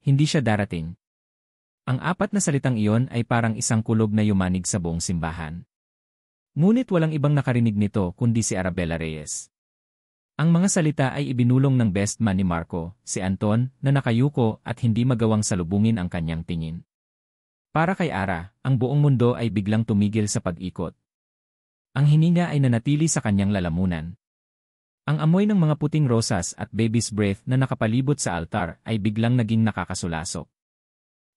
Hindi siya darating. Ang apat na salitang iyon ay parang isang kulog na yumanig sa buong simbahan. Ngunit walang ibang nakarinig nito kundi si Arabella Reyes. Ang mga salita ay ibinulong ng best man ni Marco, si Anton, na nakayuko at hindi magawang salubungin ang kanyang tingin. Para kay Ara, ang buong mundo ay biglang tumigil sa pag-ikot. Ang hininga ay nanatili sa kanyang lalamunan. Ang amoy ng mga puting rosas at baby's breath na nakapalibot sa altar ay biglang naging nakakasulasok.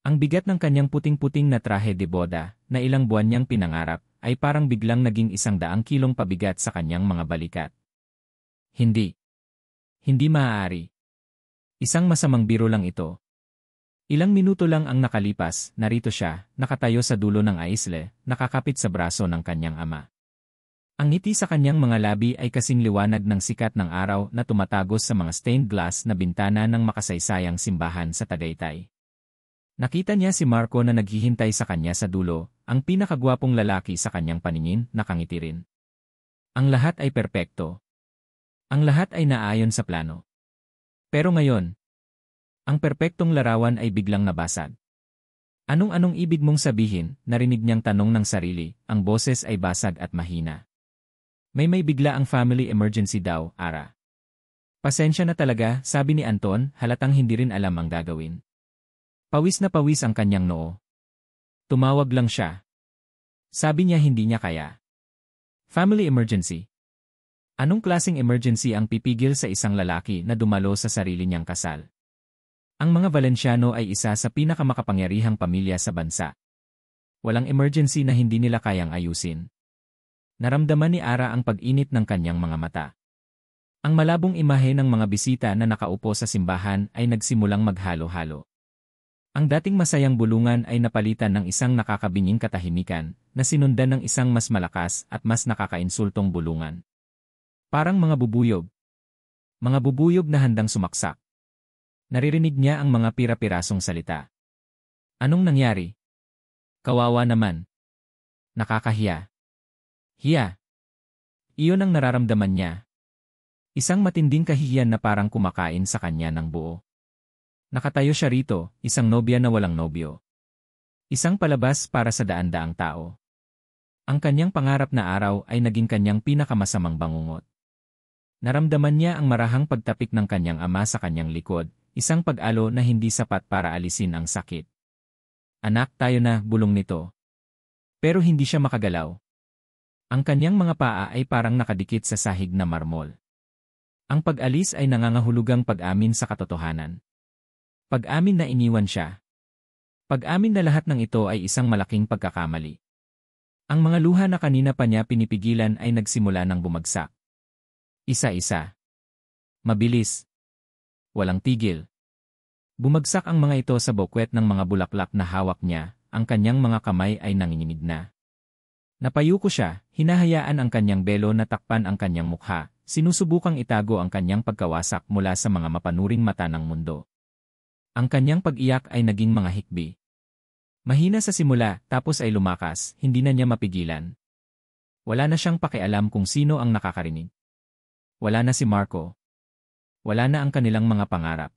Ang bigat ng kanyang puting-puting na trahe de boda, na ilang buwan niyang pinangarap, ay parang biglang naging 100 kilong pabigat sa kanyang mga balikat. Hindi. Hindi maaari. Isang masamang biro lang ito. Ilang minuto lang ang nakalipas, narito siya, nakatayo sa dulo ng aisle, nakakapit sa braso ng kanyang ama. Ang ngiti sa kanyang mga labi ay kasing liwanag ng sikat ng araw na tumatagos sa mga stained glass na bintana ng makasaysayang simbahan sa Tagaytay. Nakita niya si Marco na naghihintay sa kanya sa dulo, ang pinakagwapong lalaki sa kanyang paningin, nakangiti rin. Ang lahat ay perpekto. Ang lahat ay naayon sa plano. Pero ngayon, ang perpektong larawan ay biglang nabasag. Anong ibig mong sabihin, narinig niyang tanong ng sarili, ang boses ay basag at mahina. May bigla ang family emergency daw, Ara. Pasensya na talaga, sabi ni Anton, halatang hindi rin alam ang gagawin. Pawis na pawis ang kanyang noo. Tumawag lang siya. Sabi niya hindi niya kaya. Family emergency. Anong klaseng emergency ang pipigil sa isang lalaki na dumalo sa sarili niyang kasal? Ang mga Valenciano ay isa sa pinakamakapangyarihang pamilya sa bansa. Walang emergency na hindi nila kayang ayusin. Naramdaman ni Ara ang pag-init ng kanyang mga mata. Ang malabong imahe ng mga bisita na nakaupo sa simbahan ay nagsimulang maghalo-halo. Ang dating masayang bulungan ay napalitan ng isang nakakabinging katahimikan na sinundan ng isang mas malakas at mas nakakainsultong bulungan. Parang mga bubuyog. Mga bubuyog na handang sumaksak. Naririnig niya ang mga pira-pirasong salita. Anong nangyari? Kawawa naman. Nakakahiya. Hiya. Iyon ang nararamdaman niya. Isang matinding kahihiyan na parang kumakain sa kanya ng buo. Nakatayo siya rito, isang nobya na walang nobyo. Isang palabas para sa daan-daang tao. Ang kanyang pangarap na araw ay naging kanyang pinakamasamang bangungot. Naramdaman niya ang marahang pagtapik ng kanyang ama sa kanyang likod, isang pag-alo na hindi sapat para alisin ang sakit. Anak, tayo na, bulong nito. Pero hindi siya makagalaw. Ang kanyang mga paa ay parang nakadikit sa sahig na marmol. Ang pag-alis ay nangangahulugang pag-amin sa katotohanan. Pag-amin na iniwan siya. Pag-amin na lahat ng ito ay isang malaking pagkakamali. Ang mga luha na kanina pa niya pinipigilan ay nagsimula ng bumagsak. Isa-isa. Mabilis. Walang tigil. Bumagsak ang mga ito sa bukwet ng mga bulaklak na hawak niya, ang kanyang mga kamay ay nanginginig na. Napayuko siya, hinahayaan ang kanyang belo na takpan ang kanyang mukha, sinusubukang itago ang kanyang pagkawasak mula sa mga mapanuring mata ng mundo. Ang kanyang pag-iyak ay naging mga hikbi. Mahina sa simula, tapos ay lumakas, hindi na niya mapigilan. Wala na siyang pakialam kung sino ang nakakarinig. Wala na si Marco. Wala na ang kanilang mga pangarap.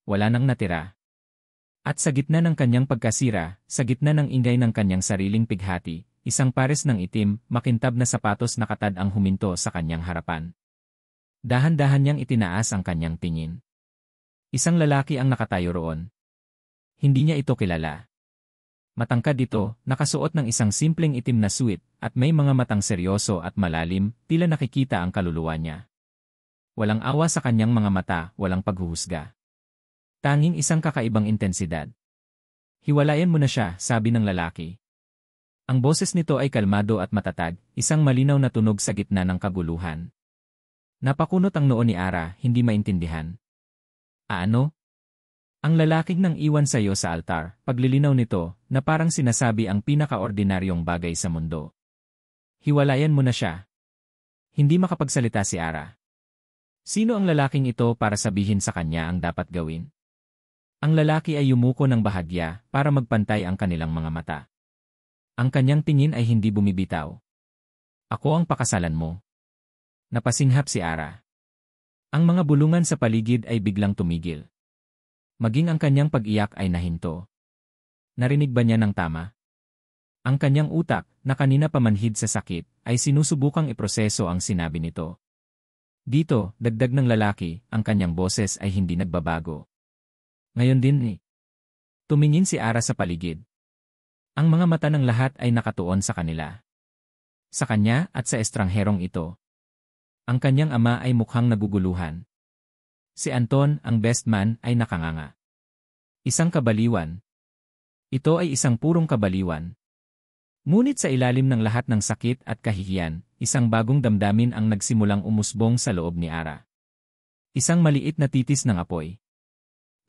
Wala nang natira. At sa gitna ng kanyang pagkasira, sa gitna ng ingay ng kanyang sariling pighati, isang pares ng itim, makintab na sapatos na katad ang huminto sa kanyang harapan. Dahan-dahan niyang itinaas ang kanyang tingin. Isang lalaki ang nakatayo roon. Hindi niya ito kilala. Matangkad ito, nakasuot ng isang simpleng itim na suit, at may mga matang seryoso at malalim, tila nakikita ang kaluluwa niya. Walang awa sa kanyang mga mata, walang paghuhusga. Tanging isang kakaibang intensidad. Hiwalayan mo na siya, sabi ng lalaki. Ang boses nito ay kalmado at matatag, isang malinaw na tunog sa gitna ng kaguluhan. Napakunot ang noo ni Ara, hindi maintindihan. Ano? Ang lalaking nang iwan sa iyo sa altar, paglilinaw nito, na parang sinasabi ang pinakaordinaryong bagay sa mundo. Hiwalayan mo na siya. Hindi makapagsalita si Ara. Sino ang lalaking ito para sabihin sa kanya ang dapat gawin? Ang lalaki ay yumuko ng bahagya para magpantay ang kanilang mga mata. Ang kanyang tingin ay hindi bumibitaw. Ako ang pakasalan mo. Napasinghap si Ara. Ang mga bulungan sa paligid ay biglang tumigil. Maging ang kanyang pag-iyak ay nahinto. Narinig ba niya ng tama? Ang kanyang utak, na kanina pamanhid sa sakit, ay sinusubukang iproseso ang sinabi nito. Dito, dagdag ng lalaki, ang kanyang boses ay hindi nagbabago. Ngayon din ni. Tumingin si Ara sa paligid. Ang mga mata ng lahat ay nakatuon sa kanila. Sa kanya at sa estrangherong ito. Ang kanyang ama ay mukhang naguguluhan. Si Anton, ang best man, ay nakanganga. Isang kabaliwan. Ito ay isang purong kabaliwan. Ngunit sa ilalim ng lahat ng sakit at kahihiyan, isang bagong damdamin ang nagsimulang umusbong sa loob ni Ara. Isang maliit na titis ng apoy.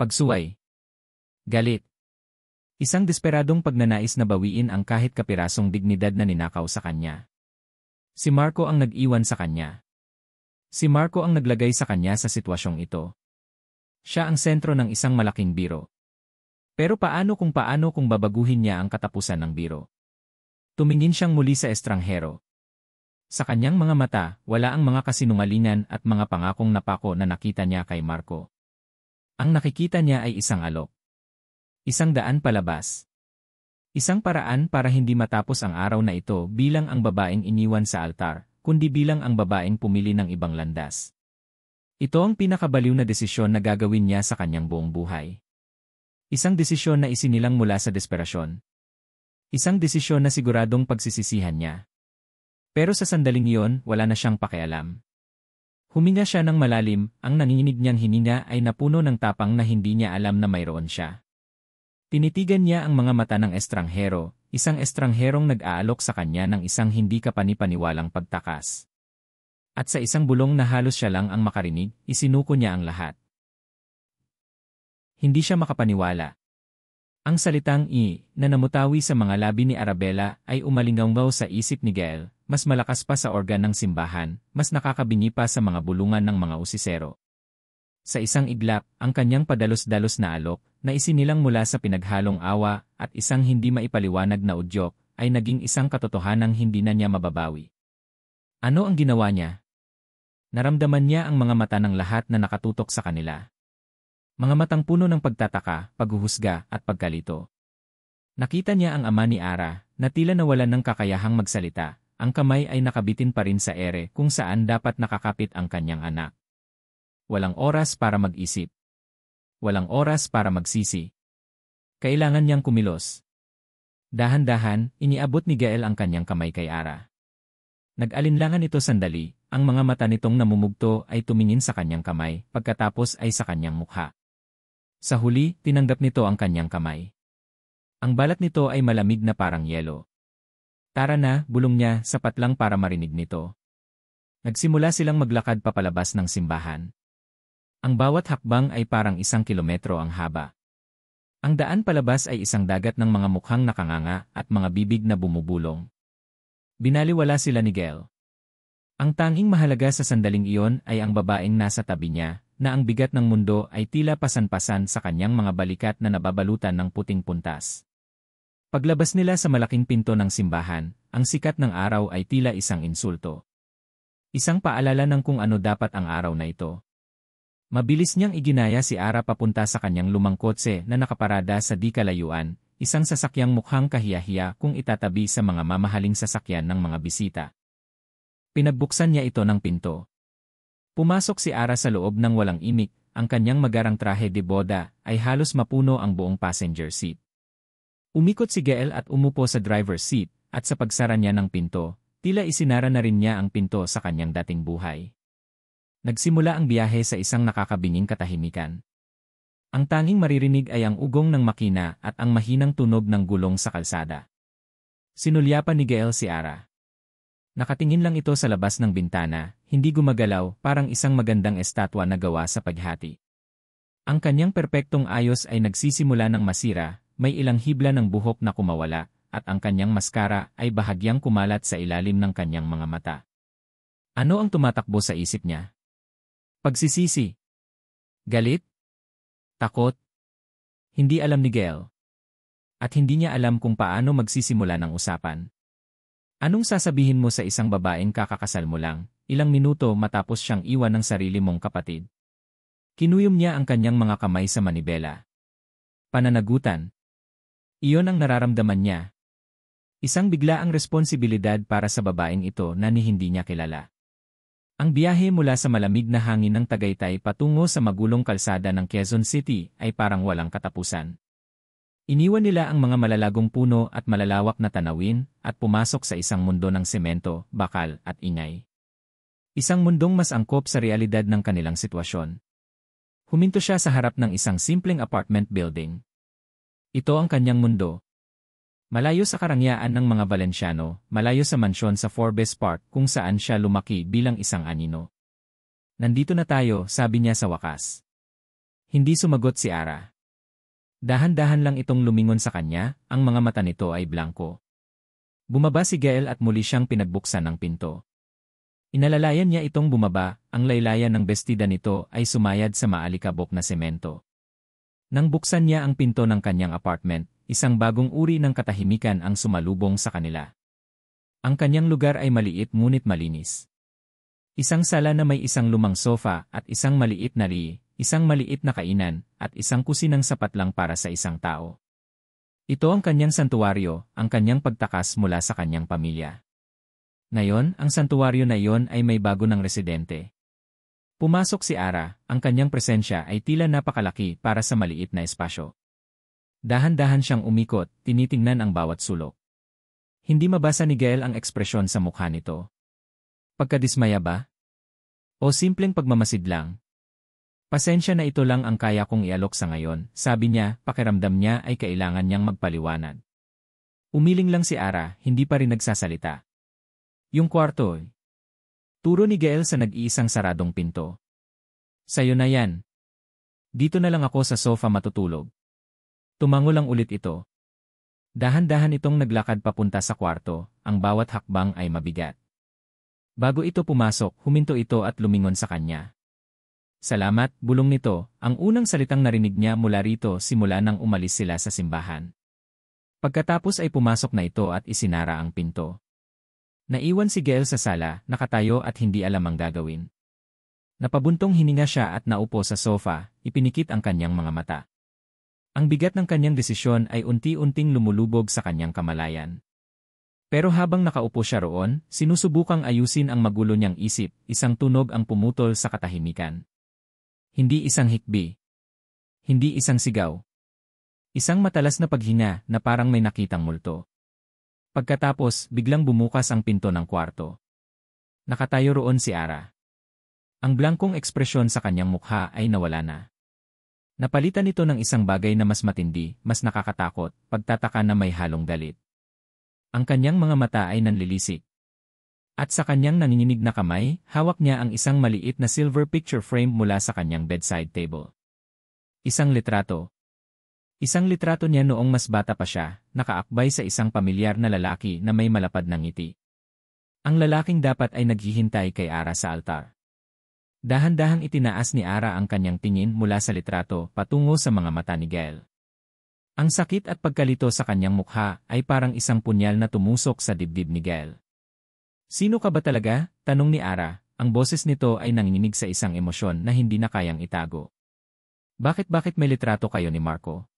Pagsuway. Galit. Isang desperadong pagnanais na bawiin ang kahit kapirasong dignidad na ninakaw sa kanya. Si Marco ang nag-iwan sa kanya. Si Marco ang naglagay sa kanya sa sitwasyong ito. Siya ang sentro ng isang malaking biro. Pero paano kung babaguhin niya ang katapusan ng biro? Tumingin siyang muli sa estranghero. Sa kanyang mga mata, wala ang mga kasinungalingan at mga pangakong napako na nakita niya kay Marco. Ang nakikita niya ay isang alok. Isang daan palabas. Isang paraan para hindi matapos ang araw na ito bilang ang babaeng iniwan sa altar, kundi bilang ang babaeng pumili ng ibang landas. Ito ang pinakabaliw na desisyon na gagawin niya sa kanyang buong buhay. Isang desisyon na isinilang mula sa desperasyon. Isang desisyon na siguradong pagsisisihan niya. Pero sa sandaling iyon, wala na siyang pakialam. Huminga siya ng malalim, ang nanginginig niyang hininga ay napuno ng tapang na hindi niya alam na mayroon siya. Tinitigan niya ang mga mata ng estranghero, isang estrangherong nag-aalok sa kanya ng isang hindi kapanipaniwalang pagtakas. At sa isang bulong na halos siya lang ang makarinig, isinuko niya ang lahat. Hindi siya makapaniwala. Ang salitang na namutawi sa mga labi ni Arabella ay umalinggaw sa isip ni Gael, mas malakas pa sa organ ng simbahan, mas nakakabingi pa sa mga bulungan ng mga usisero. Sa isang iglap, ang kanyang padalos-dalos na alok, na isinilang mula sa pinaghalong awa at isang hindi maipaliwanag na udyok, ay naging isang katotohanang hindi na niya mababawi. Ano ang ginawa niya? Naramdaman niya ang mga mata ng lahat na nakatutok sa kanila. Mga matang puno ng pagtataka, paghuhusga, at pagkalito. Nakita niya ang ama ni Ara, na tila nawalan ng kakayahang magsalita, ang kamay ay nakabitin pa rin sa ere kung saan dapat nakakapit ang kanyang anak. Walang oras para mag-isip. Walang oras para magsisi. Kailangan niyang kumilos. Dahan-dahan, iniabot ni Gael ang kanyang kamay kay Ara. Nag-alinlangan ito sandali, ang mga mata nitong namumugto ay tumingin sa kanyang kamay, pagkatapos ay sa kanyang mukha. Sa huli, tinanggap nito ang kanyang kamay. Ang balat nito ay malamig na parang yelo. Tara na, bulong niya, sapat lang para marinig nito. Nagsimula silang maglakad papalabas ng simbahan. Ang bawat hakbang ay parang 1 kilometro ang haba. Ang daan palabas ay isang dagat ng mga mukhang nakanganga at mga bibig na bumubulong. Binaliwala sila ni Gael. Ang tanging mahalaga sa sandaling iyon ay ang babaeng nasa tabi niya, na ang bigat ng mundo ay tila pasan-pasan sa kanyang mga balikat na nababalutan ng puting puntas. Paglabas nila sa malaking pinto ng simbahan, ang sikat ng araw ay tila isang insulto. Isang paalala ng kung ano dapat ang araw na ito. Mabilis niyang iginaya si Ara papunta sa kanyang lumang kotse na nakaparada sa di kalayuan, isang sasakyang mukhang kahiyahiya kung itatabi sa mga mamahaling sasakyan ng mga bisita. Pinagbuksan niya ito ng pinto. Pumasok si Ara sa loob ng walang imik, ang kanyang magarang trahe de boda ay halos mapuno ang buong passenger seat. Umikot si Gael at umupo sa driver's seat, at sa pagsara niya ng pinto, tila isinara na rin niya ang pinto sa kanyang dating buhay. Nagsimula ang biyahe sa isang nakakabinging katahimikan. Ang tanging maririnig ay ang ugong ng makina at ang mahinang tunog ng gulong sa kalsada. Sinulyapan ni Gael si Ara. Nakatingin lang ito sa labas ng bintana, hindi gumagalaw, parang isang magandang estatwa na gawa sa paghati. Ang kanyang perpektong ayos ay nagsisimula ng masira, may ilang hibla ng buhok na kumawala, at ang kanyang maskara ay bahagyang kumalat sa ilalim ng kanyang mga mata. Ano ang tumatakbo sa isip niya? Pagsisisi? Galit? Takot? Hindi alam ni Gael. At hindi niya alam kung paano magsisimula ng usapan. Anong sasabihin mo sa isang babaeng kakakasal mo lang, ilang minuto matapos siyang iwan ng sarili mong kapatid? Kinuyom niya ang kanyang mga kamay sa manibela. Pananagutan. Iyon ang nararamdaman niya. Isang biglaang responsibilidad para sa babaeng ito na hindi niya kilala. Ang biyahe mula sa malamig na hangin ng Tagaytay patungo sa magulong kalsada ng Quezon City ay parang walang katapusan. Iniwan nila ang mga malalagong puno at malalawak na tanawin at pumasok sa isang mundo ng semento, bakal at ingay. Isang mundong mas angkop sa realidad ng kanilang sitwasyon. Huminto siya sa harap ng isang simpleng apartment building. Ito ang kanyang mundo. Malayo sa karangyaan ng mga Valenciano, malayo sa mansyon sa Forbes Park kung saan siya lumaki bilang isang anino. Nandito na tayo, sabi niya sa wakas. Hindi sumagot si Ara. Dahan-dahan lang itong lumingon sa kanya, ang mga mata nito ay blanko. Bumaba si Gael at muli siyang pinagbuksan ng pinto. Inalalayan niya itong bumaba, ang laylayan ng bestida nito ay sumayad sa maalikabok na semento. Nang buksan niya ang pinto ng kanyang apartment, isang bagong uri ng katahimikan ang sumalubong sa kanila. Ang kanyang lugar ay maliit ngunit malinis. Isang sala na may isang lumang sofa at isang maliit na isang maliit na kainan at isang kusinang sapat lang para sa isang tao. Ito ang kanyang santuwaryo, ang kanyang pagtakas mula sa kanyang pamilya. Ngayon, ang santuwaryo na iyon ay may bago ng residente. Pumasok si Ara, ang kanyang presensya ay tila napakalaki para sa maliit na espasyo. Dahan-dahan siyang umikot, tinitingnan ang bawat sulok. Hindi mabasa ni Gael ang ekspresyon sa mukha nito. Pagkadismaya ba? O simpleng pagmamasid lang? Pasensya na ito lang ang kaya kong ialok sa ngayon, sabi niya, pakiramdam niya ay kailangan niyang magpaliwanag. Umiling lang si Ara, hindi pa rin nagsasalita. Yung kwarto. Turo ni Gael sa nag-iisang saradong pinto. Sa'yo na yan. Dito na lang ako sa sofa matutulog. Tumango lang ulit ito. Dahan-dahan itong naglakad papunta sa kwarto, ang bawat hakbang ay mabigat. Bago ito pumasok, huminto ito at lumingon sa kanya. Salamat, bulong nito, ang unang salitang narinig niya mula rito simula nang umalis sila sa simbahan. Pagkatapos ay pumasok na ito at isinara ang pinto. Naiwan si Gael sa sala, nakatayo at hindi alam ang gagawin. Napabuntong hininga siya at naupo sa sofa, ipinikit ang kanyang mga mata. Ang bigat ng kanyang desisyon ay unti-unting lumulubog sa kanyang kamalayan. Pero habang nakaupo siya roon, sinusubukang ayusin ang magulo niyang isip, isang tunog ang pumutol sa katahimikan. Hindi isang hikbi. Hindi isang sigaw. Isang matalas na paghinga na parang may nakitang multo. Pagkatapos, biglang bumukas ang pinto ng kwarto. Nakatayo roon si Ara. Ang blankong ekspresyon sa kanyang mukha ay nawala na. Napalitan ito ng isang bagay na mas matindi, mas nakakatakot, pagtataka na may halong galit. Ang kanyang mga mata ay nanlilisik. At sa kanyang nanginginig na kamay, hawak niya ang isang maliit na silver picture frame mula sa kanyang bedside table. Isang litrato. Isang litrato niya noong mas bata pa siya, nakaakbay sa isang pamilyar na lalaki na may malapad na ngiti. Ang lalaking dapat ay naghihintay kay Ara sa altar. Dahan-dahang itinaas ni Ara ang kanyang tingin mula sa litrato patungo sa mga mata ni Gael. Ang sakit at pagkalito sa kanyang mukha ay parang isang punyal na tumusok sa dibdib ni Gael. Sino ka ba talaga? Tanong ni Ara, ang boses nito ay nanginginig sa isang emosyon na hindi na kayang itago. Bakit may litrato kayo ni Marco?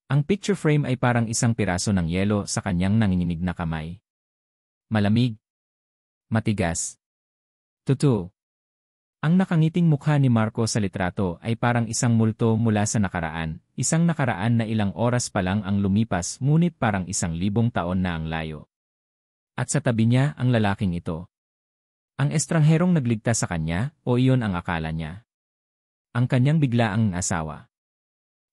Ang picture frame ay parang isang piraso ng yelo sa kanyang nanginginig na kamay. Malamig. Matigas. Totoo. Ang nakangiting mukha ni Marco sa litrato ay parang isang multo mula sa nakaraan, isang nakaraan na ilang oras pa lang ang lumipas ngunit parang 1,000 taon na ang layo. At sa tabi niya ang lalaking ito. Ang estrangherong nagligtas sa kanya, o iyon ang akala niya. Ang kanyang biglaang asawa.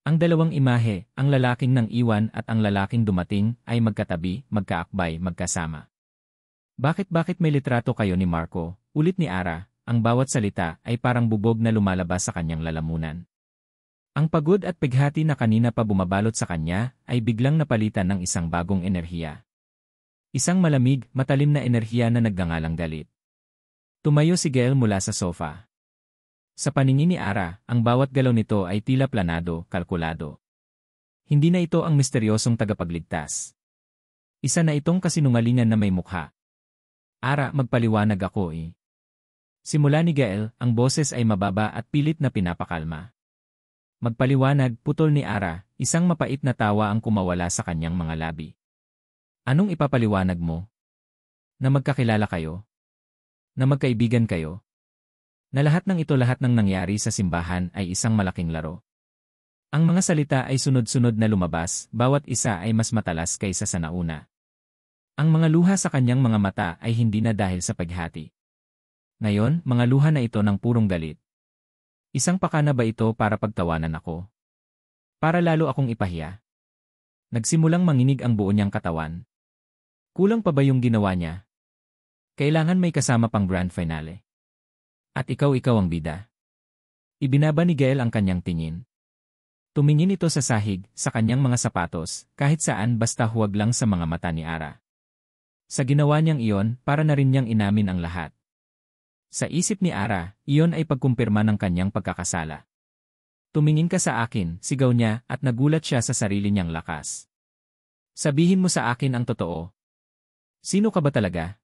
Ang dalawang imahe, ang lalaking nang iwan at ang lalaking dumating, ay magkatabi, magkaakbay, magkasama. Bakit may litrato kayo ni Marco? Ulit ni Ara, ang bawat salita ay parang bubog na lumalabas sa kanyang lalamunan. Ang pagod at pighati na kanina pa bumabalot sa kanya, ay biglang napalitan ng isang bagong enerhiya. Isang malamig, matalim na enerhiya na nagngangalang galit. Tumayo si Gael mula sa sofa. Sa paningin ni Ara, ang bawat galaw nito ay tila planado, kalkulado. Hindi na ito ang misteryosong tagapagligtas. Isa na itong kasinungalingan na may mukha. Ara, magpaliwanag ako . Simula ni Gael, ang boses ay mababa at pilit na pinapakalma. Magpaliwanag, putol ni Ara, isang mapait na tawa ang kumawala sa kanyang mga labi. Anong ipapaliwanag mo? Na magkakilala kayo? Na magkaibigan kayo? Na lahat ng nangyari sa simbahan ay isang malaking laro. Ang mga salita ay sunod-sunod na lumabas, bawat isa ay mas matalas kaysa sa nauna. Ang mga luha sa kanyang mga mata ay hindi na dahil sa paghati. Ngayon, mga luha na ito ng purong galit. Isang pakana ba ito para pagtawanan ako? Para lalo akong ipahiya? Nagsimulang manginig ang buo niyang katawan. Kulang pa ba yung ginawa niya? Kailangan may kasama pang grand finale. At ikaw ang bida. Ibinaba ni Gael ang kanyang tingin. Tumingin ito sa sahig, sa kanyang mga sapatos, kahit saan basta huwag lang sa mga mata ni Ara. Sa ginawa niyang iyon, para na rin niyang inamin ang lahat. Sa isip ni Ara, iyon ay pagkumpirma ng kanyang pagkakasala. Tumingin ka sa akin, sigaw niya, at nagulat siya sa sarili niyang lakas. Sabihin mo sa akin ang totoo. Sino ka ba talaga?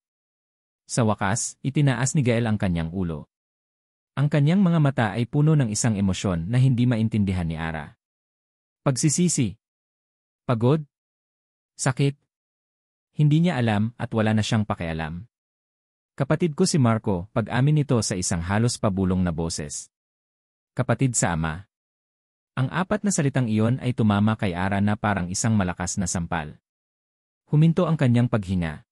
Sa wakas, itinaas ni Gael ang kanyang ulo. Ang kanyang mga mata ay puno ng isang emosyon na hindi maintindihan ni Ara. Pagsisisi. Pagod. Sakit. Hindi niya alam at wala na siyang pakialam. Kapatid ko si Marco, pag-amin nito sa isang halos pabulong na boses. Kapatid sa ama. Ang apat na salitang iyon ay tumama kay Ara na parang isang malakas na sampal. Huminto ang kanyang paghinga.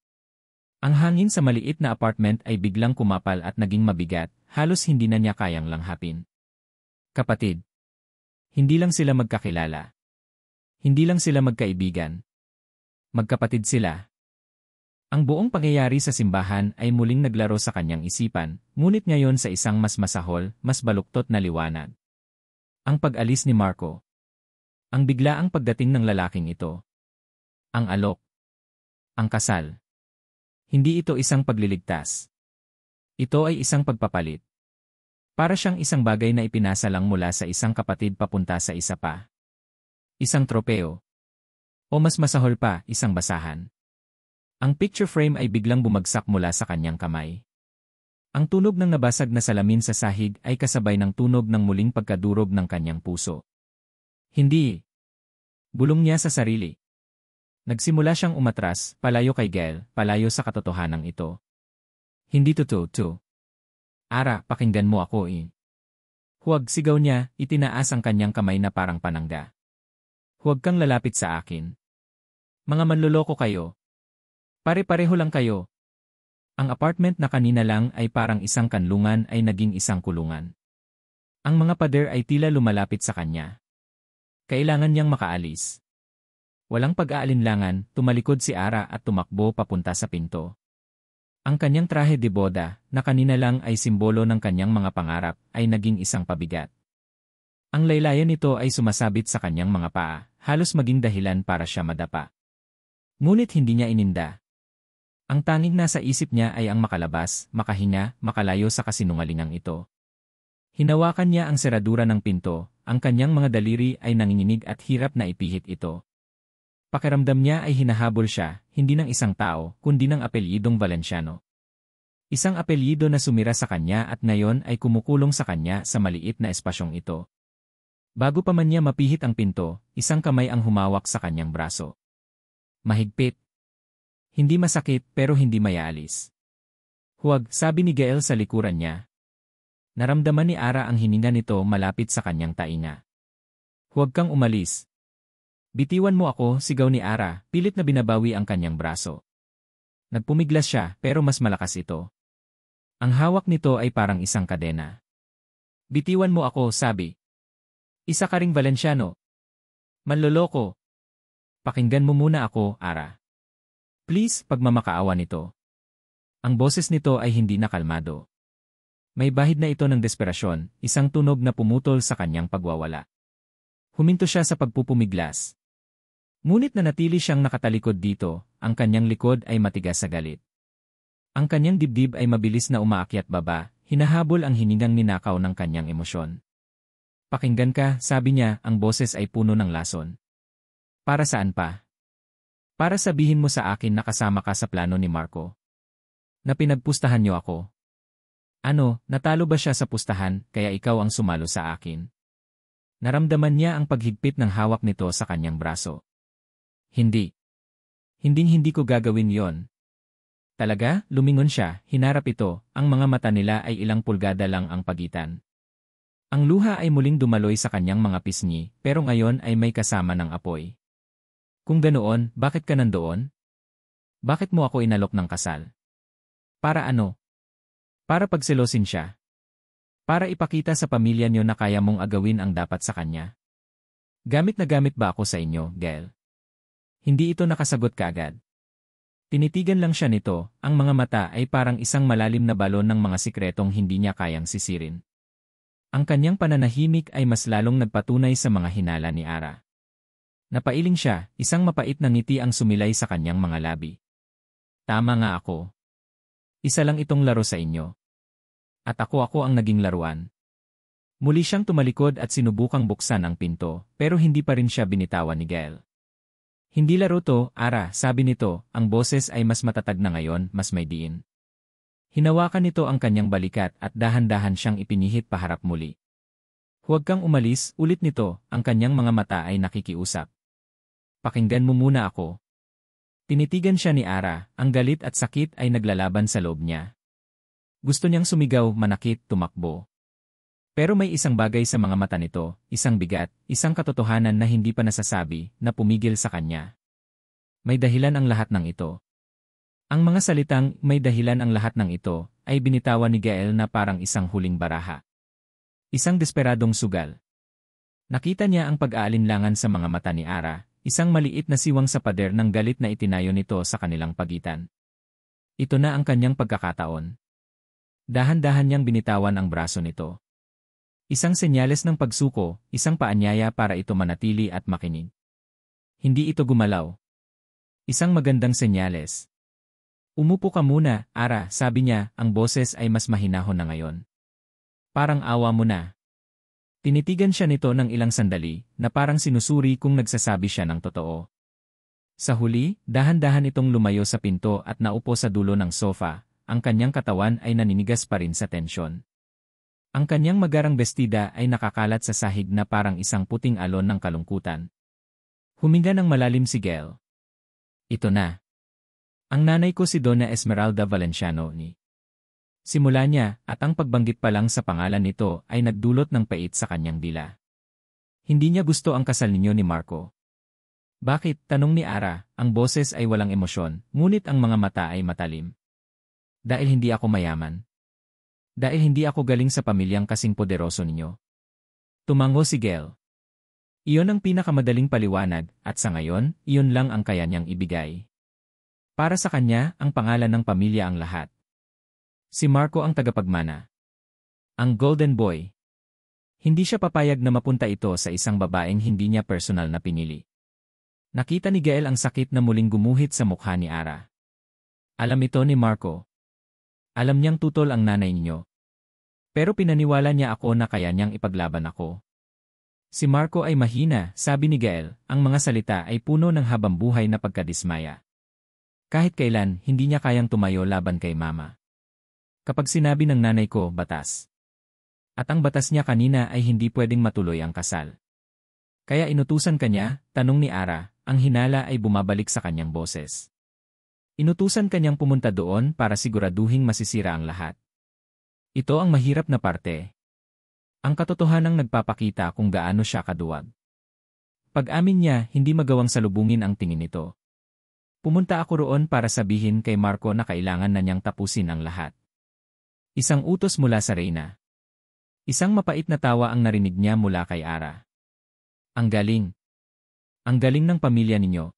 Ang hangin sa maliit na apartment ay biglang kumapal at naging mabigat, halos hindi na niya kayang langhapin. Kapatid. Hindi lang sila magkakilala. Hindi lang sila magkaibigan. Magkapatid sila. Ang buong pangyayari sa simbahan ay muling naglaro sa kanyang isipan, ngunit ngayon sa isang mas masahol, mas baluktot na liwanag. Ang pag-alis ni Marco. Ang biglaang pagdating ng lalaking ito. Ang alok. Ang kasal. Hindi ito isang pagliligtas. Ito ay isang pagpapalit. Para siyang isang bagay na ipinasa lang mula sa isang kapatid papunta sa isa pa. Isang tropeo. O mas masahol pa, isang basahan. Ang picture frame ay biglang bumagsak mula sa kanyang kamay. Ang tunog ng nabasag na salamin sa sahig ay kasabay ng tunog ng muling pagkadurog ng kanyang puso. Hindi. Bulong niya sa sarili. Nagsimula siyang umatras, palayo kay Gael, palayo sa katotohanan ito. Hindi totoo. Ara, pakinggan mo ako eh. Huwag, sigaw niya, itinaas ang kanyang kamay na parang panangga. Huwag kang lalapit sa akin. Mga manloloko kayo. Pare-pareho lang kayo. Ang apartment na kanina lang ay parang isang kanlungan ay naging isang kulungan. Ang mga pader ay tila lumalapit sa kanya. Kailangan niyang makaalis. Walang pag-aalinlangan, tumalikod si Ara at tumakbo papunta sa pinto. Ang kanyang trahe de boda, na kanina lang ay simbolo ng kanyang mga pangarap, ay naging isang pabigat. Ang laylayan nito ay sumasabit sa kanyang mga paa, halos maging dahilan para siya madapa. Ngunit hindi niya ininda. Ang tanging nasa isip niya ay ang makalabas, makahinga, makalayo sa kasinungalingang ito. Hinawakan niya ang seradura ng pinto, ang kanyang mga daliri ay nanginginig at hirap na ipihit ito. Pakiramdam niya ay hinahabol siya, hindi ng isang tao, kundi ng apelyidong Valenciano. Isang apelyido na sumira sa kanya at ngayon ay kumukulong sa kanya sa maliit na espasyong ito. Bago pa man niya mapihit ang pinto, isang kamay ang humawak sa kanyang braso. Mahigpit. Hindi masakit pero hindi mayaalis. Huwag, sabi ni Gael sa likuran niya. Naramdaman ni Ara ang hininga nito malapit sa kanyang tainga. Huwag kang umalis. Bitiwan mo ako, sigaw ni Ara, pilit na binabawi ang kanyang braso. Nagpumiglas siya pero mas malakas ito. Ang hawak nito ay parang isang kadena. Bitiwan mo ako, sabi. Isa ka ring Valenciano. Manloloko. Pakinggan mo muna ako, Ara. Please, pagmamakaawa nito. Ang boses nito ay hindi na kalmado. May bahid na ito ng desperasyon, isang tunog na pumutol sa kanyang pagwawala. Huminto siya sa pagpupumiglas. Ngunit nanatili siyang nakatalikod dito, ang kanyang likod ay matigas sa galit. Ang kanyang dibdib ay mabilis na umaakyat baba, hinahabol ang hiningang ninakaw ng kanyang emosyon. Pakinggan ka, sabi niya, ang boses ay puno ng lason. Para saan pa? Para sabihin mo sa akin na kasama ka sa plano ni Marco. Na pinagpustahan niyo ako. Ano, natalo ba siya sa pustahan, kaya ikaw ang sumalo sa akin? Naramdaman niya ang paghigpit ng hawak nito sa kanyang braso. Hindi. Hinding-hindi ko gagawin yon. Talaga, lumingon siya, hinarap ito, ang mga mata nila ay ilang pulgada lang ang pagitan. Ang luha ay muling dumaloy sa kanyang mga pisngi, pero ngayon ay may kasama ng apoy. Kung ganoon, bakit ka nandoon? Bakit mo ako inalok ng kasal? Para ano? Para pagselosin siya. Para ipakita sa pamilya niyo na kaya mong agawin ang dapat sa kanya. Gamit na gamit ba ako sa inyo, Gail? Hindi ito nakasagot kaagad. Tinitigan lang siya nito, ang mga mata ay parang isang malalim na balon ng mga sikretong hindi niya kayang sisirin. Ang kanyang pananahimik ay mas lalong nagpatunay sa mga hinala ni Ara. Napailing siya, isang mapait na ngiti ang sumilay sa kanyang mga labi. Tama nga ako. Isa lang itong laro sa inyo. At ako ang naging laruan. Muli siyang tumalikod at sinubukang buksan ang pinto, pero hindi pa rin siya binitawan ni Gail. Hindi laro to, Ara, sabi nito, ang boses ay mas matatag na ngayon, mas may diin. Hinawakan nito ang kanyang balikat at dahan-dahan siyang ipinihit paharap muli. Huwag kang umalis, ulit nito, ang kanyang mga mata ay nakikiusap. Pakinggan mo muna ako. Tinitigan siya ni Ara, ang galit at sakit ay naglalaban sa loob niya. Gusto niyang sumigaw, manakit, tumakbo. Pero may isang bagay sa mga mata nito, isang bigat, isang katotohanan na hindi pa nasasabi, na pumigil sa kanya. May dahilan ang lahat ng ito. Ang mga salitang, may dahilan ang lahat ng ito, ay binitawan ni Gael na parang isang huling baraha. Isang desperadong sugal. Nakita niya ang pag-aalinlangan sa mga mata ni Ara, isang maliit na siwang sa pader ng galit na itinayo nito sa kanilang pagitan. Ito na ang kanyang pagkakataon. Dahan-dahan niyang binitawan ang braso nito. Isang senyales ng pagsuko, isang paanyaya para ito manatili at makinig. Hindi ito gumalaw. Isang magandang senyales. Umupo ka muna, Ara, sabi niya, ang boses ay mas mahinahon na ngayon. Parang awa mo na. Tinitigan siya nito ng ilang sandali, na parang sinusuri kung nagsasabi siya ng totoo. Sa huli, dahan-dahan itong lumayo sa pinto at naupo sa dulo ng sofa, ang kanyang katawan ay naninigas pa rin sa tensyon. Ang kanyang magarang bestida ay nakakalat sa sahig na parang isang puting alon ng kalungkutan. Huminga ng malalim si Gail. Ito na. Ang nanay ko si Donna Esmeralda Valenciano ni. Simula niya at ang pagbanggit pa lang sa pangalan nito ay nagdulot ng pait sa kanyang dila. Hindi niya gusto ang kasal ninyo ni Marco. Bakit? Tanong ni Ara, ang boses ay walang emosyon, ngunit ang mga mata ay matalim. Dahil hindi ako mayaman. Dahil hindi ako galing sa pamilyang kasing poderoso ninyo. Tumango si Gail. Iyon ang pinakamadaling paliwanag, at sa ngayon, iyon lang ang kaya niyang ibigay. Para sa kanya, ang pangalan ng pamilya ang lahat. Si Marco ang tagapagmana. Ang Golden Boy. Hindi siya papayag na mapunta ito sa isang babaeng hindi niya personal na pinili. Nakita ni Gail ang sakit na muling gumuhit sa mukha ni Ara. Alam ito ni Marco. Alam niyang tutol ang nanay niyo. Pero pinaniwala niya ako na kaya niyang ipaglaban ako. Si Marco ay mahina, sabi ni Gail, ang mga salita ay puno ng habambuhay na pagkadismaya. Kahit kailan, hindi niya kayang tumayo laban kay Mama. Kapag sinabi ng nanay ko, batas. At ang batas niya kanina ay hindi pwedeng matuloy ang kasal. Kaya inutusan kanya, tanong ni Ara, ang hinala ay bumabalik sa kanyang boses. Inutusan kanyang pumunta doon para siguraduhing masisira ang lahat. Ito ang mahirap na parte. Ang katotohanang nagpapakita kung gaano siya kaduwag. Pag-amin niya, hindi magawang salubungin ang tingin nito. Pumunta ako roon para sabihin kay Marco na kailangan na niyang tapusin ang lahat. Isang utos mula sa reyna. Isang mapait na tawa ang narinig niya mula kay Ara. Ang galing. Ang galing ng pamilya ninyo.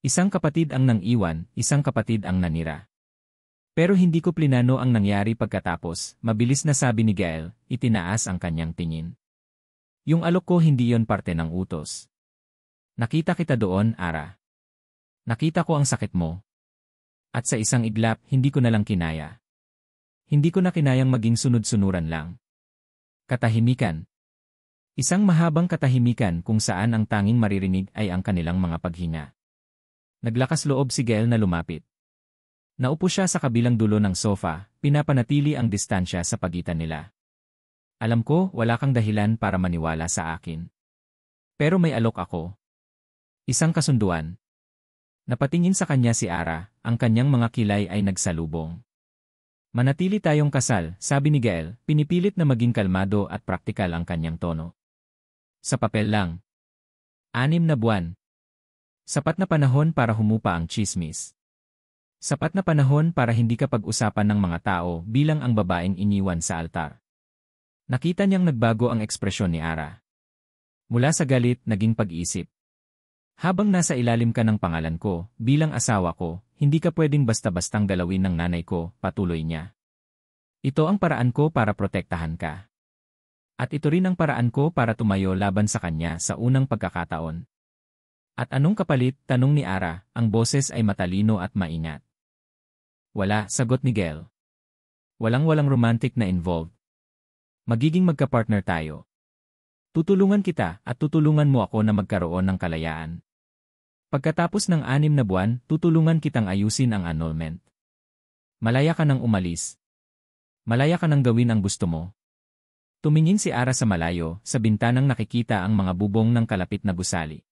Isang kapatid ang nang-iwan, isang kapatid ang nanira. Pero hindi ko plinano ang nangyari pagkatapos, mabilis na sabi ni Gail, itinaas ang kanyang tingin. Yung alok ko hindi yon parte ng utos. Nakita kita doon, Ara. Nakita ko ang sakit mo. At sa isang iglap, hindi ko na lang kinaya. Hindi ko na kinayang maging sunod-sunuran lang. Katahimikan. Isang mahabang katahimikan kung saan ang tanging maririnig ay ang kanilang mga paghinga. Naglakas loob si Gail na lumapit. Naupo siya sa kabilang dulo ng sofa, pinapanatili ang distansya sa pagitan nila. Alam ko, wala kang dahilan para maniwala sa akin. Pero may alok ako. Isang kasunduan. Napatingin sa kanya si Ara, ang kanyang mga kilay ay nagsalubong. Manatili tayong kasal, sabi ni Gael, pinipilit na maging kalmado at praktikal ang kanyang tono. Sa papel lang. 6 na buwan. Sapat na panahon para humupa ang tsismis. Sapat na panahon para hindi ka pag-usapan ng mga tao bilang ang babaeng iniwan sa altar. Nakita niyang nagbago ang ekspresyon ni Ara. Mula sa galit, naging pag-isip. Habang nasa ilalim ka ng pangalan ko, bilang asawa ko, hindi ka pwedeng basta-bastang galawin ng nanay ko, patuloy niya. Ito ang paraan ko para protektahan ka. At ito rin ang paraan ko para tumayo laban sa kanya sa unang pagkakataon. At anong kapalit, tanong ni Ara, ang boses ay matalino at maingat. Wala, sagot ni Gael. Walang romantic na involved. Magiging magka-partner tayo. Tutulungan kita at tutulungan mo ako na magkaroon ng kalayaan. Pagkatapos ng 6 na buwan, tutulungan kitang ayusin ang annulment. Malaya ka nang umalis. Malaya ka nang gawin ang gusto mo. Tumingin si Ara sa malayo, sa bintanang nakikita ang mga bubong ng kalapit na gusali.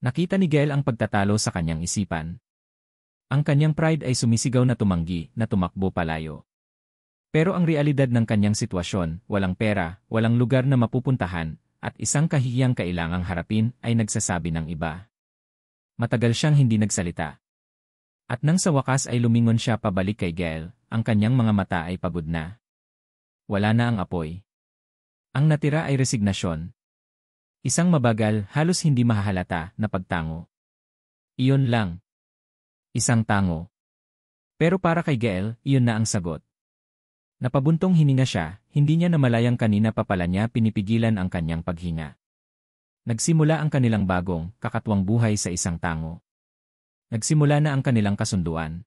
Nakita ni Gael ang pagtatalo sa kanyang isipan. Ang kanyang pride ay sumisigaw na tumanggi, na tumakbo palayo. Pero ang realidad ng kanyang sitwasyon, walang pera, walang lugar na mapupuntahan, at isang kahihiyang kailangang harapin ay nagsasabi ng iba. Matagal siyang hindi nagsalita. At nang sa wakas ay lumingon siya pabalik kay Gael, ang kanyang mga mata ay pagod na. Wala na ang apoy. Ang natira ay resignasyon. Isang mabagal, halos hindi mahahalata na pagtango. Iyon lang. Isang tango. Pero para kay Gael, iyon na ang sagot. Napabuntong hininga siya, hindi niya namalayang kanina pa pala niya pinipigilan ang kanyang paghinga. Nagsimula ang kanilang bagong, kakatwang buhay sa isang tango. Nagsimula na ang kanilang kasunduan.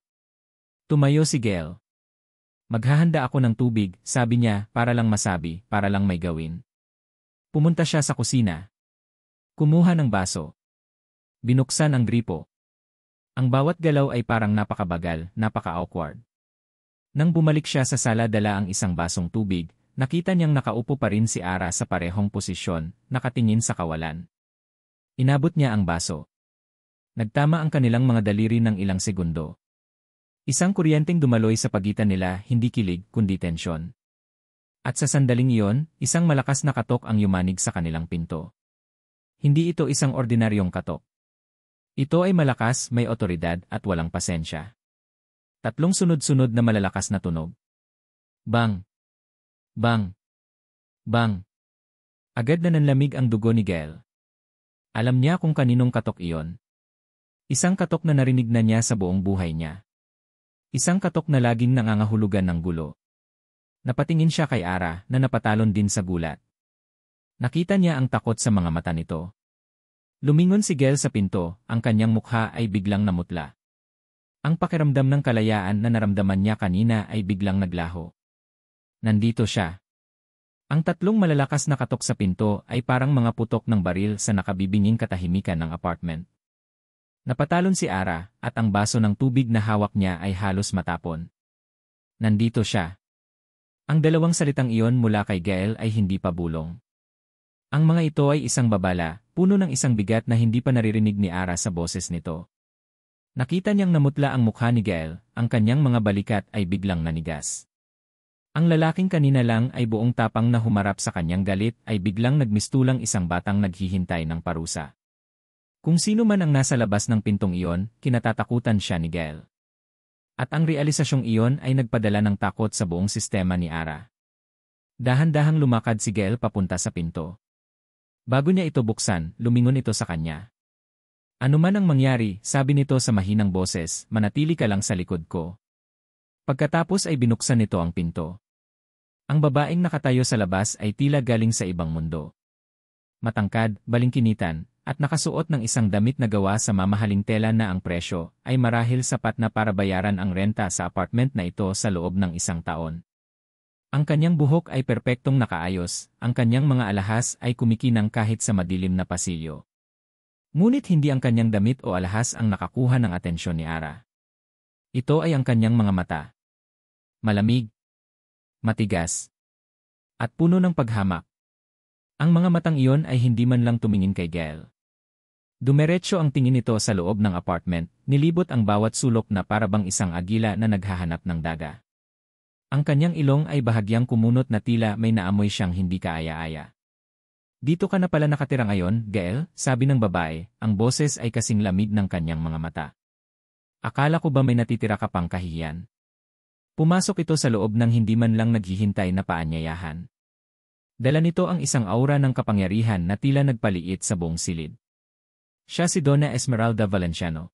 Tumayo si Gael. Maghahanda ako ng tubig, sabi niya, para lang masabi, para lang may gawin. Pumunta siya sa kusina. Kumuha ng baso. Binuksan ang gripo. Ang bawat galaw ay parang napakabagal, napaka-awkward. Nang bumalik siya sa sala dala ang isang basong tubig, nakita niyang nakaupo pa rin si Ara sa parehong posisyon, nakatingin sa kawalan. Inabot niya ang baso. Nagtama ang kanilang mga daliri ng ilang segundo. Isang kuryenteng dumaloy sa pagitan nila, hindi kilig, kundi tensyon. At sa sandaling iyon, isang malakas na katok ang yumanig sa kanilang pinto. Hindi ito isang ordinaryong katok. Ito ay malakas, may otoridad, at walang pasensya. 3 sunod-sunod na malalakas na tunog. Bang! Bang! Bang! Agad na nanlamig ang dugo ni Gael. Alam niya kung kaninong katok iyon. Isang katok na narinig na niya sa buong buhay niya. Isang katok na laging nangangahulugan ng gulo. Napatingin siya kay Ara na napatalon din sa gulat. Nakita niya ang takot sa mga mata nito. Lumingon si Gael sa pinto, ang kanyang mukha ay biglang namutla. Ang pakiramdam ng kalayaan na naramdaman niya kanina ay biglang naglaho. Nandito siya. Ang 3 malalakas na katok sa pinto ay parang mga putok ng baril sa nakabibinging katahimikan ng apartment. Napatalon si Ara at ang baso ng tubig na hawak niya ay halos matapon. Nandito siya. Ang 2 salitang iyon mula kay Gael ay hindi pa bulong. Ang mga ito ay isang babala, puno ng isang bigat na hindi pa naririnig ni Ara sa boses nito. Nakita niyang namutla ang mukha ni Gael, ang kanyang mga balikat ay biglang nanigas. Ang lalaking kanina lang ay buong tapang na humarap sa kanyang galit ay biglang nagmistulang isang batang naghihintay ng parusa. Kung sino man ang nasa labas ng pintong iyon, kinatatakutan siya ni Gael. At ang realisasyong iyon ay nagpadala ng takot sa buong sistema ni Ara. Dahan-dahang lumakad si Gael papunta sa pinto. Bago niya ito buksan, lumingon ito sa kanya. Ano man ang mangyari, sabi nito sa mahinang boses, manatili ka lang sa likod ko. Pagkatapos ay binuksan nito ang pinto. Ang babaeng nakatayo sa labas ay tila galing sa ibang mundo. Matangkad, balingkinitan, at nakasuot ng isang damit na gawa sa mamahaling tela na ang presyo ay marahil sapat na para bayaran ang renta sa apartment na ito sa loob ng 1 taon. Ang kanyang buhok ay perpektong nakaayos, ang kanyang mga alahas ay kumikinang kahit sa madilim na pasilyo. Ngunit hindi ang kanyang damit o alahas ang nakakuha ng atensyon ni Ara. Ito ay ang kanyang mga mata. Malamig, matigas, at puno ng paghamak. Ang mga matang iyon ay hindi man lang tumingin kay Gael. Dumiretso ang tingin nito sa loob ng apartment, nilibot ang bawat sulok na parabang isang agila na naghahanap ng daga. Ang kanyang ilong ay bahagyang kumunot na tila may naamoy siyang hindi kaaya-aya. Dito ka na pala nakatira ngayon, Gael, sabi ng babae, ang boses ay kasing lamig ng kanyang mga mata. Akala ko ba may natitira ka pang kahihiyan? Pumasok ito sa loob ng hindi man lang naghihintay na paanyayahan. Dala nito ang isang aura ng kapangyarihan na tila nagpaliit sa buong silid. Siya si Donna Esmeralda Valenciano.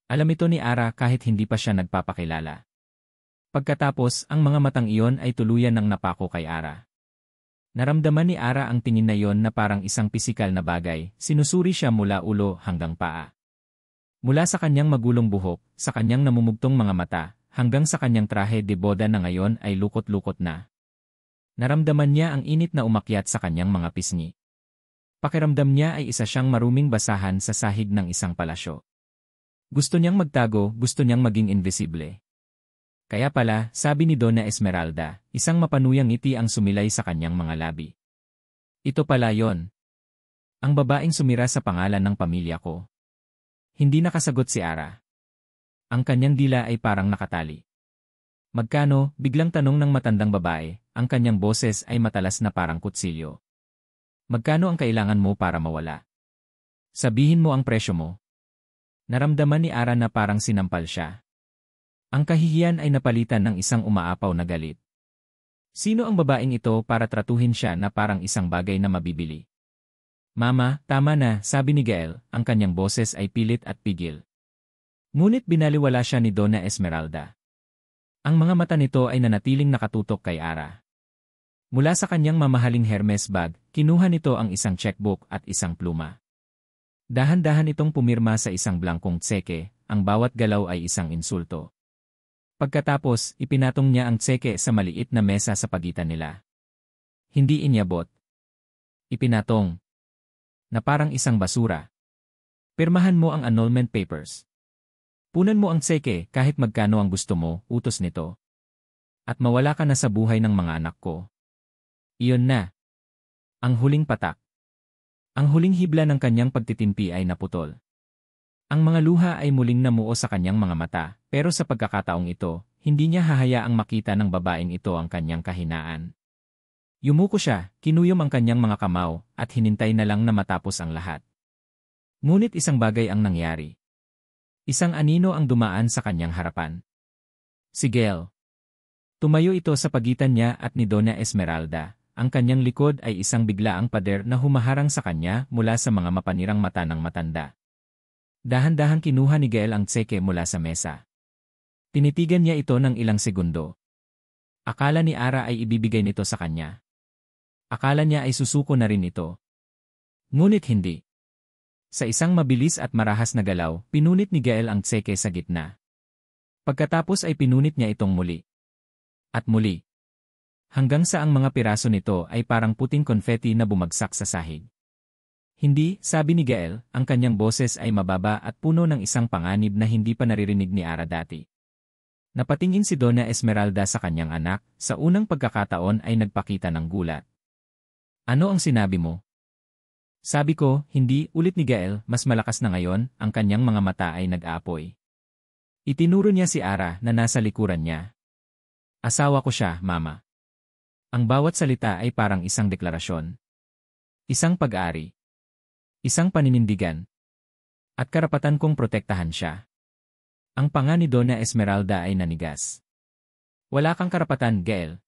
Alam ito ni Ara kahit hindi pa siya nagpapakilala. Pagkatapos, ang mga matang iyon ay tuluyan ng napako kay Ara. Naramdaman ni Ara ang tingin na iyon na parang isang pisikal na bagay, sinusuri siya mula ulo hanggang paa. Mula sa kanyang magulong buhok, sa kanyang namumugtong mga mata, hanggang sa kanyang trahe de boda na ngayon ay lukot-lukot na. Naramdaman niya ang init na umakyat sa kanyang mga pisngi. Pakiramdam niya ay isa siyang maruming basahan sa sahig ng isang palasyo. Gusto niyang magtago, gusto niyang maging invisible. Kaya pala, sabi ni Donna Esmeralda, isang mapanuyang ngiti ang sumilay sa kanyang mga labi. Ito pala yon. Ang babaeng sumira sa pangalan ng pamilya ko. Hindi nakasagot si Ara. Ang kanyang dila ay parang nakatali. Magkano, biglang tanong ng matandang babae, ang kanyang boses ay matalas na parang kutsilyo. Magkano ang kailangan mo para mawala? Sabihin mo ang presyo mo. Naramdaman ni Ara na parang sinampal siya. Ang kahihiyan ay napalitan ng isang umaapaw na galit. Sino ang babaeng ito para tratuhin siya na parang isang bagay na mabibili? Mama, tama na, sabi ni Gael, ang kanyang boses ay pilit at pigil. Ngunit binaliwala siya ni Donna Esmeralda. Ang mga mata nito ay nanatiling nakatutok kay Ara. Mula sa kanyang mamahaling Hermes bag, kinuha nito ang isang checkbook at isang pluma. Dahan-dahan itong pumirma sa isang blankong tseke, ang bawat galaw ay isang insulto. Pagkatapos, ipinatong niya ang tseke sa maliit na mesa sa pagitan nila. Hindi inyabot. Ipinatong. Na parang isang basura. Pirmahan mo ang annulment papers. Punan mo ang tseke kahit magkano ang gusto mo, utos nito. At mawala ka na sa buhay ng mga anak ko. Iyon na. Ang huling patak. Ang huling hibla ng kanyang pagtitimpi ay naputol. Ang mga luha ay muling namuo sa kanyang mga mata, pero sa pagkakataong ito, hindi niya hahayaang makita ng babaeng ito ang kanyang kahinaan. Yumuko siya, kinuyom ang kanyang mga kamao, at hinintay na lang na matapos ang lahat. Ngunit isang bagay ang nangyari. Isang anino ang dumaan sa kanyang harapan. Si Gael. Tumayo ito sa pagitan niya at ni Donna Esmeralda. Ang kanyang likod ay isang biglaang pader na humaharang sa kanya mula sa mga mapanirang mata ng matanda. Dahan-dahang kinuha ni Gael ang tseke mula sa mesa. Tinitigan niya ito ng ilang segundo. Akala ni Ara ay ibibigay nito sa kanya. Akala niya ay susuko na rin ito. Ngunit hindi. Sa isang mabilis at marahas na galaw, pinunit ni Gael ang tseke sa gitna. Pagkatapos ay pinunit niya itong muli. At muli. Hanggang sa ang mga piraso nito ay parang puting konfeti na bumagsak sa sahig. Hindi, sabi ni Gael, ang kanyang boses ay mababa at puno ng isang panganib na hindi pa naririnig ni Ara dati. Napatingin si Donna Esmeralda sa kanyang anak, sa unang pagkakataon ay nagpakita ng gulat. Ano ang sinabi mo? Sabi ko, hindi, ulit ni Gael, mas malakas na ngayon, ang kanyang mga mata ay nag-aapoy. Itinuro niya si Ara na nasa likuran niya. Asawa ko siya, Mama. Ang bawat salita ay parang isang deklarasyon. Isang pag-ari. Isang paninindigan. At karapatan kong protektahan siya. Ang panga ni Donna Esmeralda ay nanigas. Wala kang karapatan, Gael.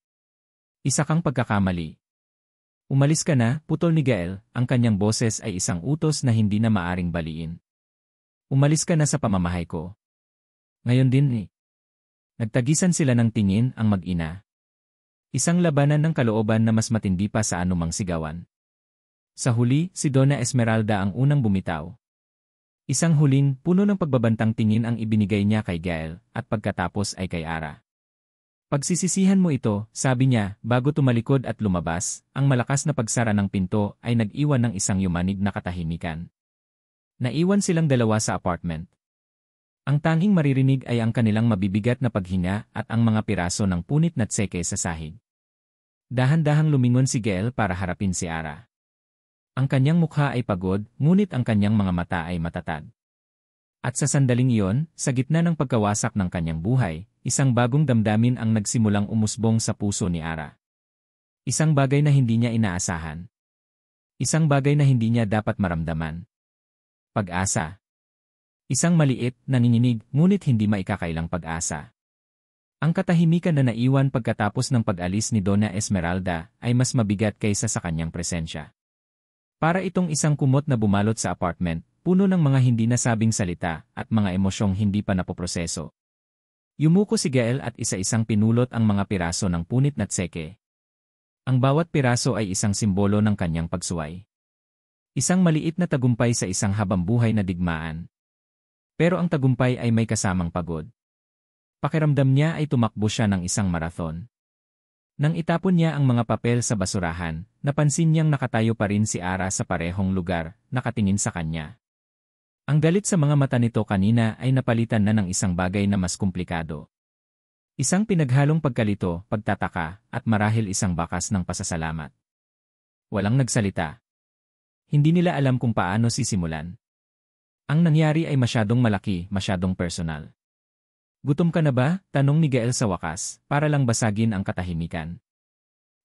Isa kang pagkakamali. Umalis ka na, putol ni Gael, ang kanyang boses ay isang utos na hindi na maaring baliin. Umalis ka na sa pamamahay ko. Ngayon din ni. Nagtagisan sila ng tingin ang mag-ina. Isang labanan ng kalooban na mas matindi pa sa anumang sigawan. Sa huli, si Donna Esmeralda ang unang bumitaw. Isang huling, puno ng pagbabantang tingin ang ibinigay niya kay Gael, at pagkatapos ay kay Ara. Pagsisisihan mo ito, sabi niya, bago tumalikod at lumabas, ang malakas na pagsara ng pinto ay nag-iwan ng isang yumanig na katahimikan. Naiwan silang dalawa sa apartment. Ang tanging maririnig ay ang kanilang mabibigat na paghinga at ang mga piraso ng punit na tseke sa sahig. Dahan-dahang lumingon si Gael para harapin si Ara. Ang kanyang mukha ay pagod, ngunit ang kanyang mga mata ay matatag. At sa sandaling iyon, sa gitna ng pagkawasak ng kanyang buhay, isang bagong damdamin ang nagsimulang umusbong sa puso ni Ara. Isang bagay na hindi niya inaasahan. Isang bagay na hindi niya dapat maramdaman. Pag-asa. Isang maliit, nanginginig, ngunit hindi maikakailang pag-asa. Ang katahimikan na naiwan pagkatapos ng pag-alis ni Donna Esmeralda ay mas mabigat kaysa sa kanyang presensya. Para itong isang kumot na bumalot sa apartment, puno ng mga hindi nasabing salita at mga emosyong hindi pa napoproseso. Yumuko si Gael at isa-isang pinulot ang mga piraso ng punit na tseke. Ang bawat piraso ay isang simbolo ng kanyang pagsuway. Isang maliit na tagumpay sa isang habambuhay na digmaan. Pero ang tagumpay ay may kasamang pagod. Pakiramdam niya ay tumakbo siya ng isang marathon. Nang itapon niya ang mga papel sa basurahan, napansin niyang nakatayo pa rin si Ara sa parehong lugar, nakatingin sa kanya. Ang galit sa mga mata nito kanina ay napalitan na ng isang bagay na mas komplikado. Isang pinaghalong pagkalito, pagtataka, at marahil isang bakas ng pasasalamat. Walang nagsalita. Hindi nila alam kung paano sisimulan. Ang nangyari ay masyadong malaki, masyadong personal. Gutom ka na ba? Tanong ni Gael sa wakas, para lang basagin ang katahimikan.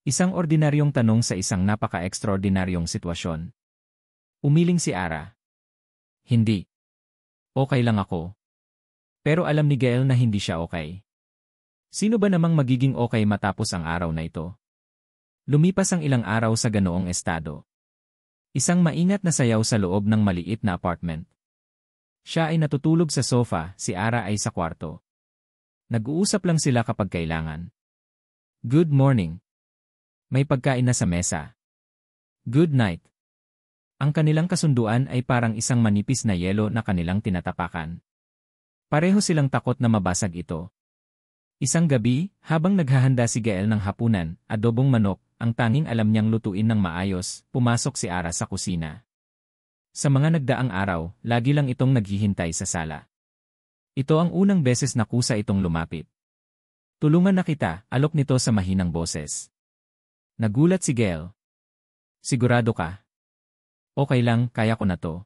Isang ordinaryong tanong sa isang napaka-ekstraordinaryong sitwasyon. Umiling si Ara. Hindi. Okay lang ako. Pero alam ni Gael na hindi siya okay. Sino ba namang magiging okay matapos ang araw na ito? Lumipas ang ilang araw sa ganoong estado. Isang maingat na sayaw sa loob ng maliit na apartment. Siya ay natutulog sa sofa, si Ara ay sa kwarto. Nag-uusap lang sila kapag kailangan. Good morning. May pagkain na sa mesa. Good night. Ang kanilang kasunduan ay parang isang manipis na yelo na kanilang tinatapakan. Pareho silang takot na mabasag ito. Isang gabi, habang naghahanda si Gael ng hapunan, adobong manok, ang tanging alam niyang lutuin ng maayos, pumasok si Ara sa kusina. Sa mga nagdaang araw, lagi lang itong naghihintay sa sala. Ito ang unang beses na kusa itong lumapit. Tulungan na kita, alok nito sa mahinang boses. Nagulat si Gael. Sigurado ka? Okay lang, kaya ko na to.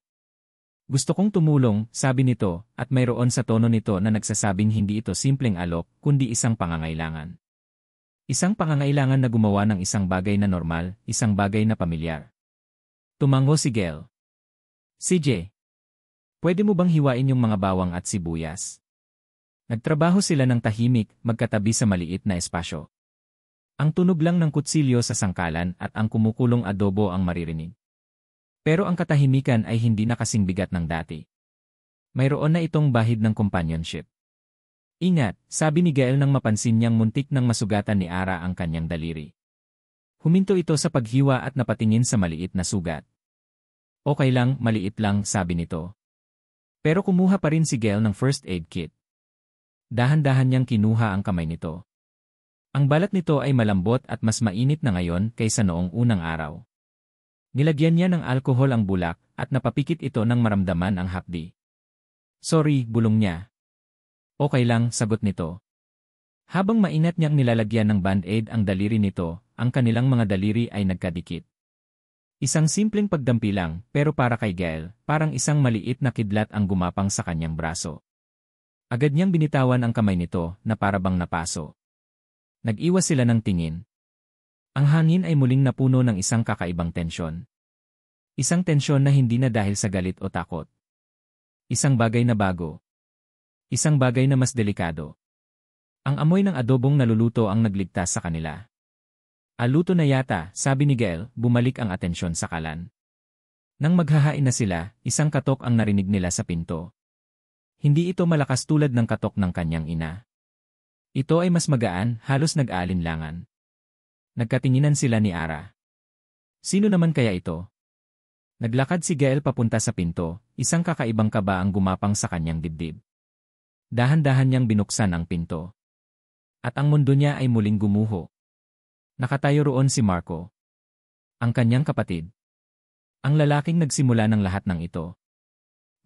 Gusto kong tumulong, sabi nito, at mayroon sa tono nito na nagsasabing hindi ito simpleng alok, kundi isang pangangailangan. Isang pangangailangan na gumawa ng isang bagay na normal, isang bagay na pamilyar. Tumango si Gael. CJ, pwede mo bang hiwain yung mga bawang at sibuyas? Nagtrabaho sila ng tahimik, magkatabi sa maliit na espasyo. Ang tunog lang ng kutsilyo sa sangkalan at ang kumukulong adobo ang maririnig. Pero ang katahimikan ay hindi na kasing bigat ng dati. Mayroon na itong bahid ng companionship. Ingat, sabi ni Gael nang mapansin niyang muntik nang masugatan ni Ara ang kanyang daliri. Huminto ito sa paghiwa at napatingin sa maliit na sugat. Okay lang, maliit lang, sabi nito. Pero kumuha pa rin si Gael ng first aid kit. Dahan-dahan niyang kinuha ang kamay nito. Ang balat nito ay malambot at mas mainit na ngayon kaysa noong unang araw. Nilagyan niya ng alkohol ang bulak at napapikit ito nang maramdaman ang hapdi. Sorry, bulong niya. Okay lang, sagot nito. Habang mainat niyang nilalagyan ng band-aid ang daliri nito, ang kanilang mga daliri ay nagkadikit. Isang simpleng pagdampi lang, pero para kay Gael, parang isang maliit na kidlat ang gumapang sa kanyang braso. Agad niyang binitawan ang kamay nito na parabang napaso. Nag-iwas sila ng tingin. Ang hangin ay muling napuno ng isang kakaibang tensyon. Isang tensyon na hindi na dahil sa galit o takot. Isang bagay na bago. Isang bagay na mas delikado. Ang amoy ng adobong naluluto ang nagligtas sa kanila. Luto na yata, sabi ni Gael, bumalik ang atensyon sa kalan. Nang maghahain na sila, isang katok ang narinig nila sa pinto. Hindi ito malakas tulad ng katok ng kanyang ina. Ito ay mas magaan, halos nag-aalinlangan. Nagkatinginan sila ni Ara. Sino naman kaya ito? Naglakad si Gael papunta sa pinto, isang kakaibang kaba ang gumapang sa kanyang dibdib. Dahan-dahan niyang binuksan ang pinto. At ang mundo niya ay muling gumuho. Nakatayo roon si Marco. Ang kanyang kapatid. Ang lalaking nagsimula ng lahat ng ito.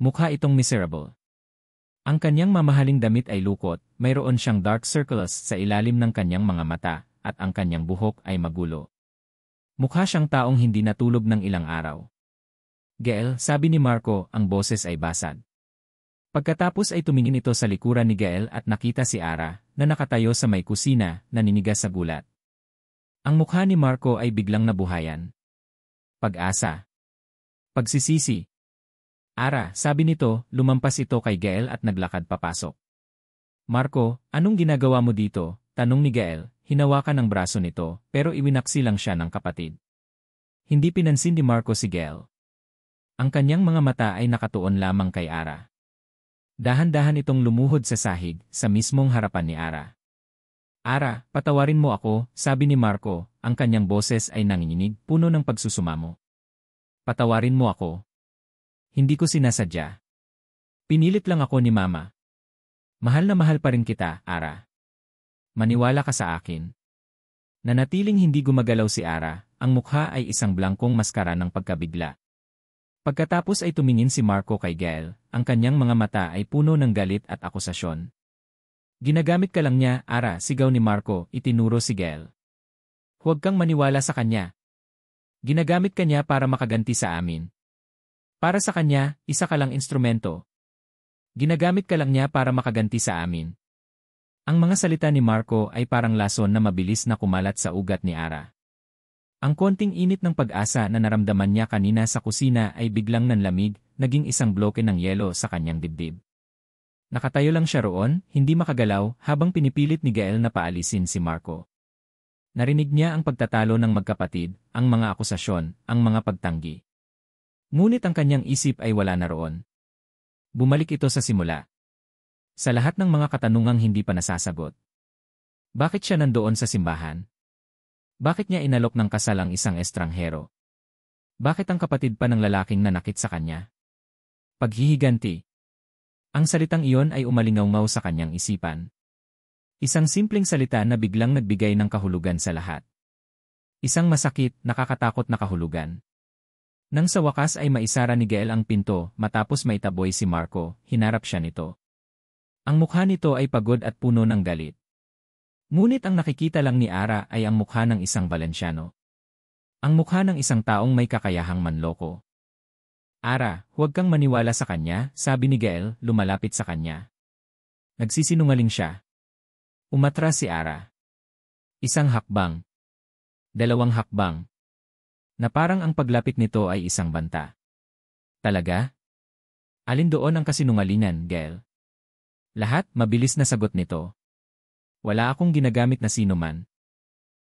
Mukha itong miserable. Ang kanyang mamahaling damit ay lukot, mayroon siyang dark circles sa ilalim ng kanyang mga mata, at ang kanyang buhok ay magulo. Mukha siyang taong hindi natulog ng ilang araw. Gael, sabi ni Marco, ang boses ay basag. Pagkatapos ay tumingin ito sa likuran ni Gael at nakita si Ara, na nakatayo sa may kusina, naninigas sa gulat. Ang mukha ni Marco ay biglang nabuhayan. Pag-asa. Pagsisisi. Ara, sabi nito, lumampas ito kay Gael at naglakad papasok. Marco, anong ginagawa mo dito? Tanong ni Gael, hinawakan ang braso nito, pero iwinaksi lang siya ng kapatid. Hindi pinansin ni Marco si Gael. Ang kanyang mga mata ay nakatuon lamang kay Ara. Dahan-dahan itong lumuhod sa sahig, sa mismong harapan ni Ara. Ara, patawarin mo ako, sabi ni Marco, ang kanyang boses ay nanginginig, puno ng pagsusumamo. Patawarin mo ako. Hindi ko sinasadya. Pinilit lang ako ni Mama. Mahal na mahal pa rin kita, Ara. Maniwala ka sa akin. Nanatiling hindi gumagalaw si Ara, ang mukha ay isang blangkong maskara ng pagkabigla. Pagkatapos ay tumingin si Marco kay Gael, ang kanyang mga mata ay puno ng galit at akusasyon. Ginagamit ka lang niya, Ara, sigaw ni Marco, itinuro si Gael. Huwag kang maniwala sa kanya. Ginagamit ka niya para makaganti sa amin. Para sa kanya, isa ka lang instrumento. Ginagamit ka lang niya para makaganti sa amin. Ang mga salita ni Marco ay parang lason na mabilis na kumalat sa ugat ni Ara. Ang konting init ng pag-asa na naramdaman niya kanina sa kusina ay biglang nanlamig, naging isang bloke ng yelo sa kanyang dibdib. Nakatayo lang siya roon, hindi makagalaw, habang pinipilit ni Gael na paalisin si Marco. Narinig niya ang pagtatalo ng magkapatid, ang mga akusasyon, ang mga pagtanggi. Ngunit ang kanyang isip ay wala na roon. Bumalik ito sa simula. Sa lahat ng mga katanungang hindi pa nasasagot. Bakit siya nandoon sa simbahan? Bakit niya inalok ng kasal ang isang estranghero? Bakit ang kapatid pa ng lalaking nanakit sa kanya? Paghihiganti. Ang salitang iyon ay umalingaw-ngaw sa kanyang isipan. Isang simpleng salita na biglang nagbigay ng kahulugan sa lahat. Isang masakit, nakakatakot na kahulugan. Nang sa wakas ay maisara ni Gael ang pinto, matapos maitaboy si Marco, hinarap siya nito. Ang mukha nito ay pagod at puno ng galit. Ngunit ang nakikita lang ni Ara ay ang mukha ng isang Valenciano. Ang mukha ng isang taong may kakayahang manloko. Ara, huwag kang maniwala sa kanya, sabi ni Gael, lumalapit sa kanya. Nagsisinungaling siya. Umatras si Ara. Isang hakbang. Dalawang hakbang. Na parang ang paglapit nito ay isang banta. Talaga? Alin doon ang kasinungalingan, Gael? Lahat, mabilis na sagot nito. Wala akong ginagamit na sino man.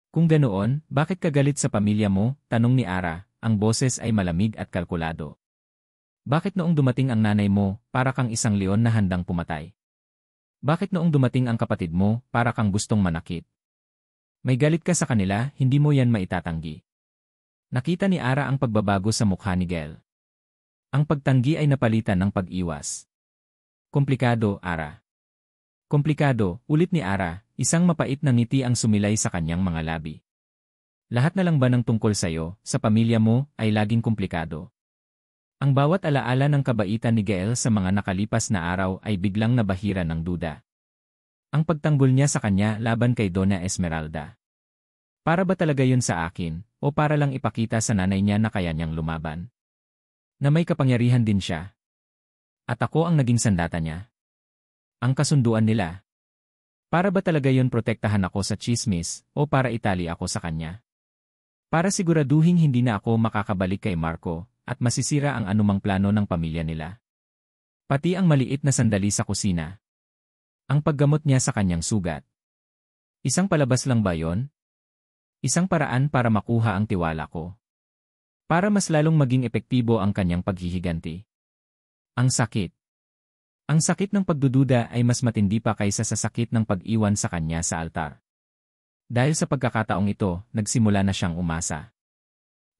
Kung ganoon, bakit ka galit sa pamilya mo? Tanong ni Ara, ang boses ay malamig at kalkulado. Bakit noong dumating ang nanay mo, para kang isang leon na handang pumatay? Bakit noong dumating ang kapatid mo, para kang gustong manakit? May galit ka sa kanila, hindi mo yan maitatanggi. Nakita ni Ara ang pagbabago sa mukha ni Gael. Ang pagtanggi ay napalitan ng pag-iwas. Komplikado, Ara. Komplikado, ulit ni Ara, isang mapait na ngiti ang sumilay sa kanyang mga labi. Lahat na lang ba ng tungkol sa'yo, sa pamilya mo, ay laging komplikado? Ang bawat alaala ng kabaitan ni Gael sa mga nakalipas na araw ay biglang nabahira ng duda. Ang pagtanggol niya sa kanya laban kay Donna Esmeralda. Para ba talaga yun sa akin, o para lang ipakita sa nanay niya na kaya niyang lumaban? Na may kapangyarihan din siya. At ako ang naging sandata niya. Ang kasunduan nila. Para ba talaga yun protektahan ako sa chismis, o para itali ako sa kanya? Para siguraduhin hindi na ako makakabalik kay Marco, at masisira ang anumang plano ng pamilya nila. Pati ang maliit na sandali sa kusina. Ang paggamot niya sa kanyang sugat. Isang palabas lang ba yon? Isang paraan para makuha ang tiwala ko. Para mas lalong maging epektibo ang kanyang paghihiganti. Ang sakit. Ang sakit ng pagdududa ay mas matindi pa kaysa sa sakit ng pag-iwan sa kanya sa altar. Dahil sa pagkakataong ito, nagsimula na siyang umasa.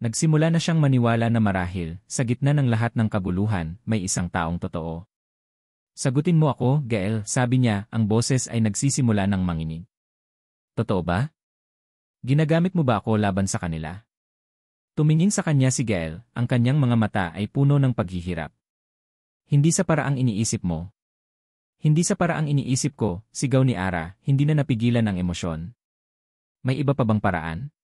Nagsimula na siyang maniwala na marahil, sa gitna ng lahat ng kaguluhan, may isang taong totoo. Sagutin mo ako, Gael, sabi niya, ang boses ay nagsisimula ng manginig. Totoo ba? Ginagamit mo ba ako laban sa kanila? Tumingin sa kanya si Gael, ang kanyang mga mata ay puno ng paghihirap. Hindi sa paraang iniisip mo. Hindi sa paraang iniisip ko, sigaw ni Ara, hindi na napigilan ang emosyon. May iba pa bang paraan?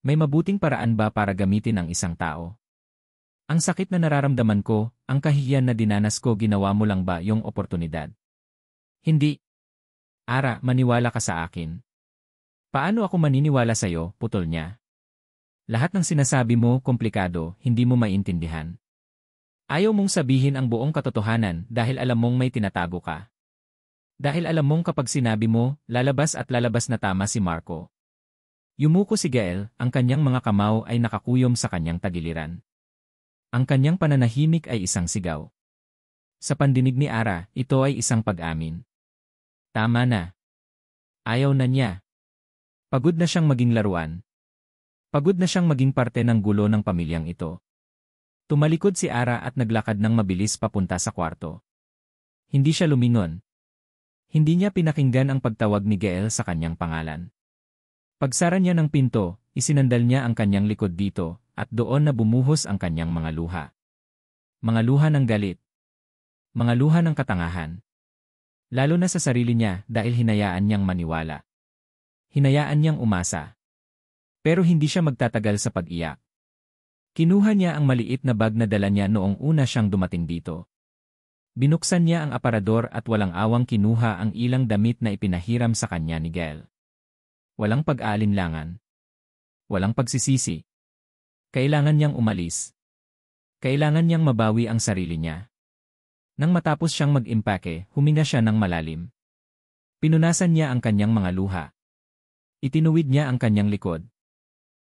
May mabuting paraan ba para gamitin ang isang tao? Ang sakit na nararamdaman ko, ang kahihiyan na dinanas ko, ginawa mo lang ba yung oportunidad? Hindi. Ara, maniwala ka sa akin. Paano ako maniniwala sa'yo, putol niya? Lahat ng sinasabi mo, komplikado, hindi mo maintindihan. Ayaw mong sabihin ang buong katotohanan dahil alam mong may tinatago ka. Dahil alam mong kapag sinabi mo, lalabas at lalabas na tama si Marco. Yumuko si Gael, ang kanyang mga kamao ay nakakuyom sa kanyang tagiliran. Ang kanyang pananahimik ay isang sigaw. Sa pandinig ni Ara, ito ay isang pag-amin. Tama na. Ayaw na niya. Pagod na siyang maging laruan. Pagod na siyang maging parte ng gulo ng pamilyang ito. Tumalikod si Ara at naglakad ng mabilis papunta sa kwarto. Hindi siya lumingon. Hindi niya pinakinggan ang pagtawag ni Gael sa kanyang pangalan. Pagsara niya ng pinto, isinandal niya ang kanyang likod dito, at doon na bumuhos ang kanyang mga luha. Mga luha ng galit. Mga luha ng katangahan. Lalo na sa sarili niya dahil hinayaan niyang maniwala. Hinayaan niyang umasa. Pero hindi siya magtatagal sa pag-iyak. Kinuha niya ang maliit na bag na dala niya noong una siyang dumating dito. Binuksan niya ang aparador at walang awang kinuha ang ilang damit na ipinahiram sa kanya ni Gael. Walang pag-aalinlangan. Walang pagsisisi. Kailangan niyang umalis. Kailangan niyang mabawi ang sarili niya. Nang matapos siyang mag-impake, huminga siya ng malalim. Pinunasan niya ang kanyang mga luha. Itinuwid niya ang kanyang likod.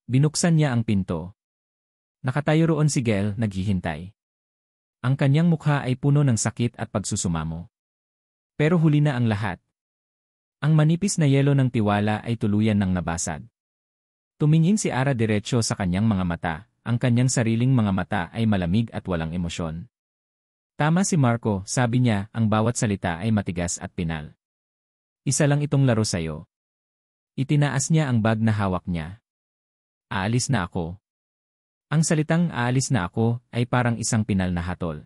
Binuksan niya ang pinto. Nakatayo roon si Gael, naghihintay. Ang kanyang mukha ay puno ng sakit at pagsusumamo. Pero huli na ang lahat. Ang manipis na yelo ng tiwala ay tuluyan ng nabasag. Tumingin si Ara diretso sa kanyang mga mata, ang kanyang sariling mga mata ay malamig at walang emosyon. Tama si Marco, sabi niya, ang bawat salita ay matigas at pinal. Isa lang itong laro sa'yo. Itinaas niya ang bag na hawak niya. Aalis na ako. Ang salitang aalis na ako ay parang isang pinal na hatol.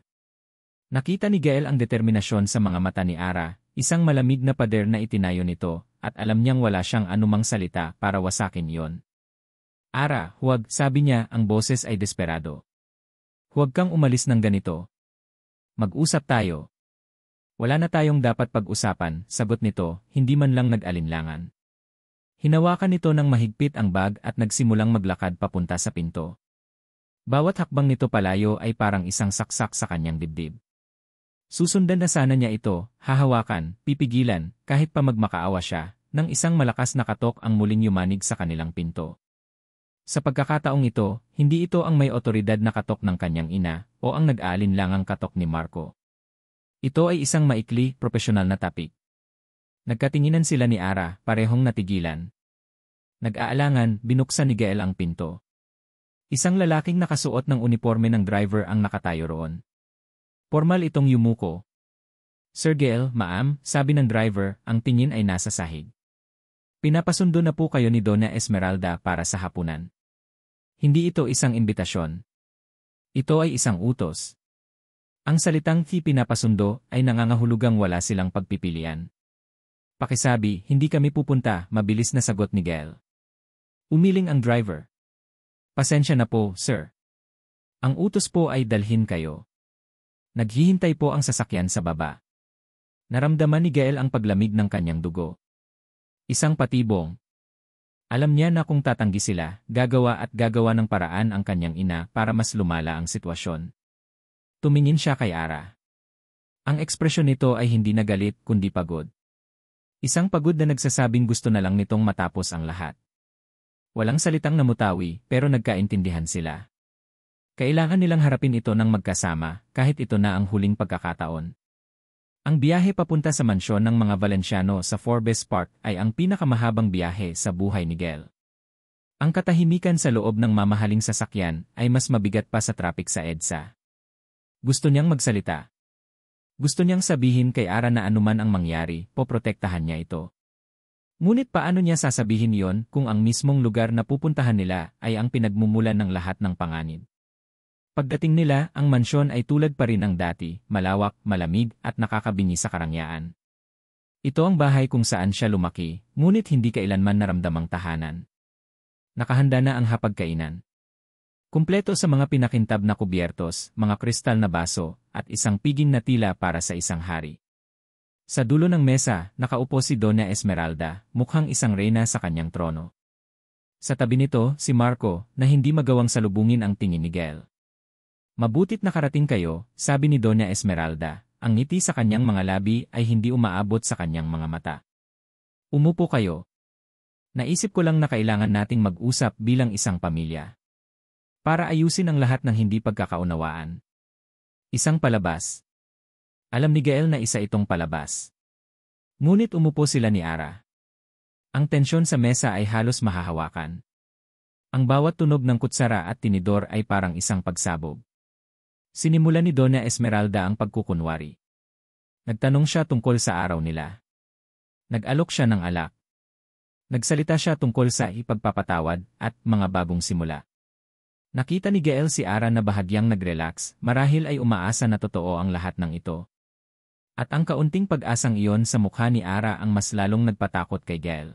Nakita ni Gael ang determinasyon sa mga mata ni Ara, isang malamig na pader na itinayo nito, at alam niyang wala siyang anumang salita para wasakin yon. Ara, huwag, sabi niya, ang boses ay desperado. Huwag kang umalis ng ganito. Mag-usap tayo. Wala na tayong dapat pag-usapan, sagot nito, hindi man lang nag-alinlangan. Hinawakan nito ng mahigpit ang bag at nagsimulang maglakad papunta sa pinto. Bawat hakbang nito palayo ay parang isang saksak sa kanyang dibdib. Susundan na sana niya ito, hahawakan, pipigilan, kahit pa magmakaawa siya, nang isang malakas na katok ang muling yumanig sa kanilang pinto. Sa pagkakataong ito, hindi ito ang may otoridad na katok ng kanyang ina, o ang nag-aalinlangang katok ni Marco. Ito ay isang maikli, propesyonal na tapik. Nagkatinginan sila ni Ara, parehong natigilan. Nag-aalangan, binuksan ni Gael ang pinto. Isang lalaking nakasuot ng uniforme ng driver ang nakatayo roon. Formal itong yumuko. Sir Gael, ma'am, sabi ng driver, ang tingin ay nasa sahig. Pinapasundo na po kayo ni Donna Esmeralda para sa hapunan. Hindi ito isang imbitasyon. Ito ay isang utos. Ang salitang pinapasundo ay nangangahulugang wala silang pagpipilian. Pakisabi, hindi kami pupunta, mabilis na sagot ni Gael. Umiling ang driver. Pasensya na po, sir. Ang utos po ay dalhin kayo. Naghihintay po ang sasakyan sa baba. Naramdaman ni Gael ang paglamig ng kanyang dugo. Isang patibong. Alam niya na kung tatanggi sila, gagawa ng paraan ang kanyang ina para mas lumala ang sitwasyon. Tumingin siya kay Ara. Ang ekspresyon nito ay hindi na galit kundi pagod. Isang pagod na nagsasabing gusto na lang nitong matapos ang lahat. Walang salitang namutawi, pero nagkaintindihan sila. Kailangan nilang harapin ito ng magkasama, kahit ito na ang huling pagkakataon. Ang biyahe papunta sa mansyon ng mga Valenciano sa Forbes Park ay ang pinakamahabang biyahe sa buhay ni Gael. Ang katahimikan sa loob ng mamahaling sasakyan ay mas mabigat pa sa traffic sa EDSA. Gusto niyang magsalita. Gusto niyang sabihin kay Ara na anuman ang mangyari, poprotektahan niya ito. Ngunit paano niya sasabihin yon kung ang mismong lugar na pupuntahan nila ay ang pinagmumulan ng lahat ng panganib? Pagdating nila, ang mansyon ay tulad pa rin ng dati, malawak, malamig, at nakakabingi sa karangyaan. Ito ang bahay kung saan siya lumaki, ngunit hindi kailanman naramdamang tahanan. Nakahanda na ang hapagkainan. Kumpleto sa mga pinakintab na kubyertos, mga kristal na baso, at isang piging na tila para sa isang hari. Sa dulo ng mesa, nakaupo si Dona Esmeralda, mukhang isang reyna sa kanyang trono. Sa tabi nito, si Marco, na hindi magawang salubungin ang tingin ni Gael. Mabutit nakarating kayo, sabi ni Dona Esmeralda, ang ngiti sa kanyang mga labi ay hindi umaabot sa kanyang mga mata. Umupo kayo. Naisip ko lang na kailangan nating mag-usap bilang isang pamilya. Para ayusin ang lahat ng hindi pagkakaunawaan. Isang palabas. Alam ni Gael na isa itong palabas. Ngunit umupo sila ni Ara. Ang tensyon sa mesa ay halos mahahawakan. Ang bawat tunog ng kutsara at tinidor ay parang isang pagsabog. Sinimulan ni Dona Esmeralda ang pagkukunwari. Nagtanong siya tungkol sa araw nila. Nag-alok siya ng alak. Nagsalita siya tungkol sa ipagpapatawad at mga bagong simula. Nakita ni Gael si Ara na bahagyang nag-relax, marahil ay umaasa na totoo ang lahat ng ito. At ang kaunting pag-asang iyon sa mukha ni Ara ang mas lalong nagpatakot kay Gael.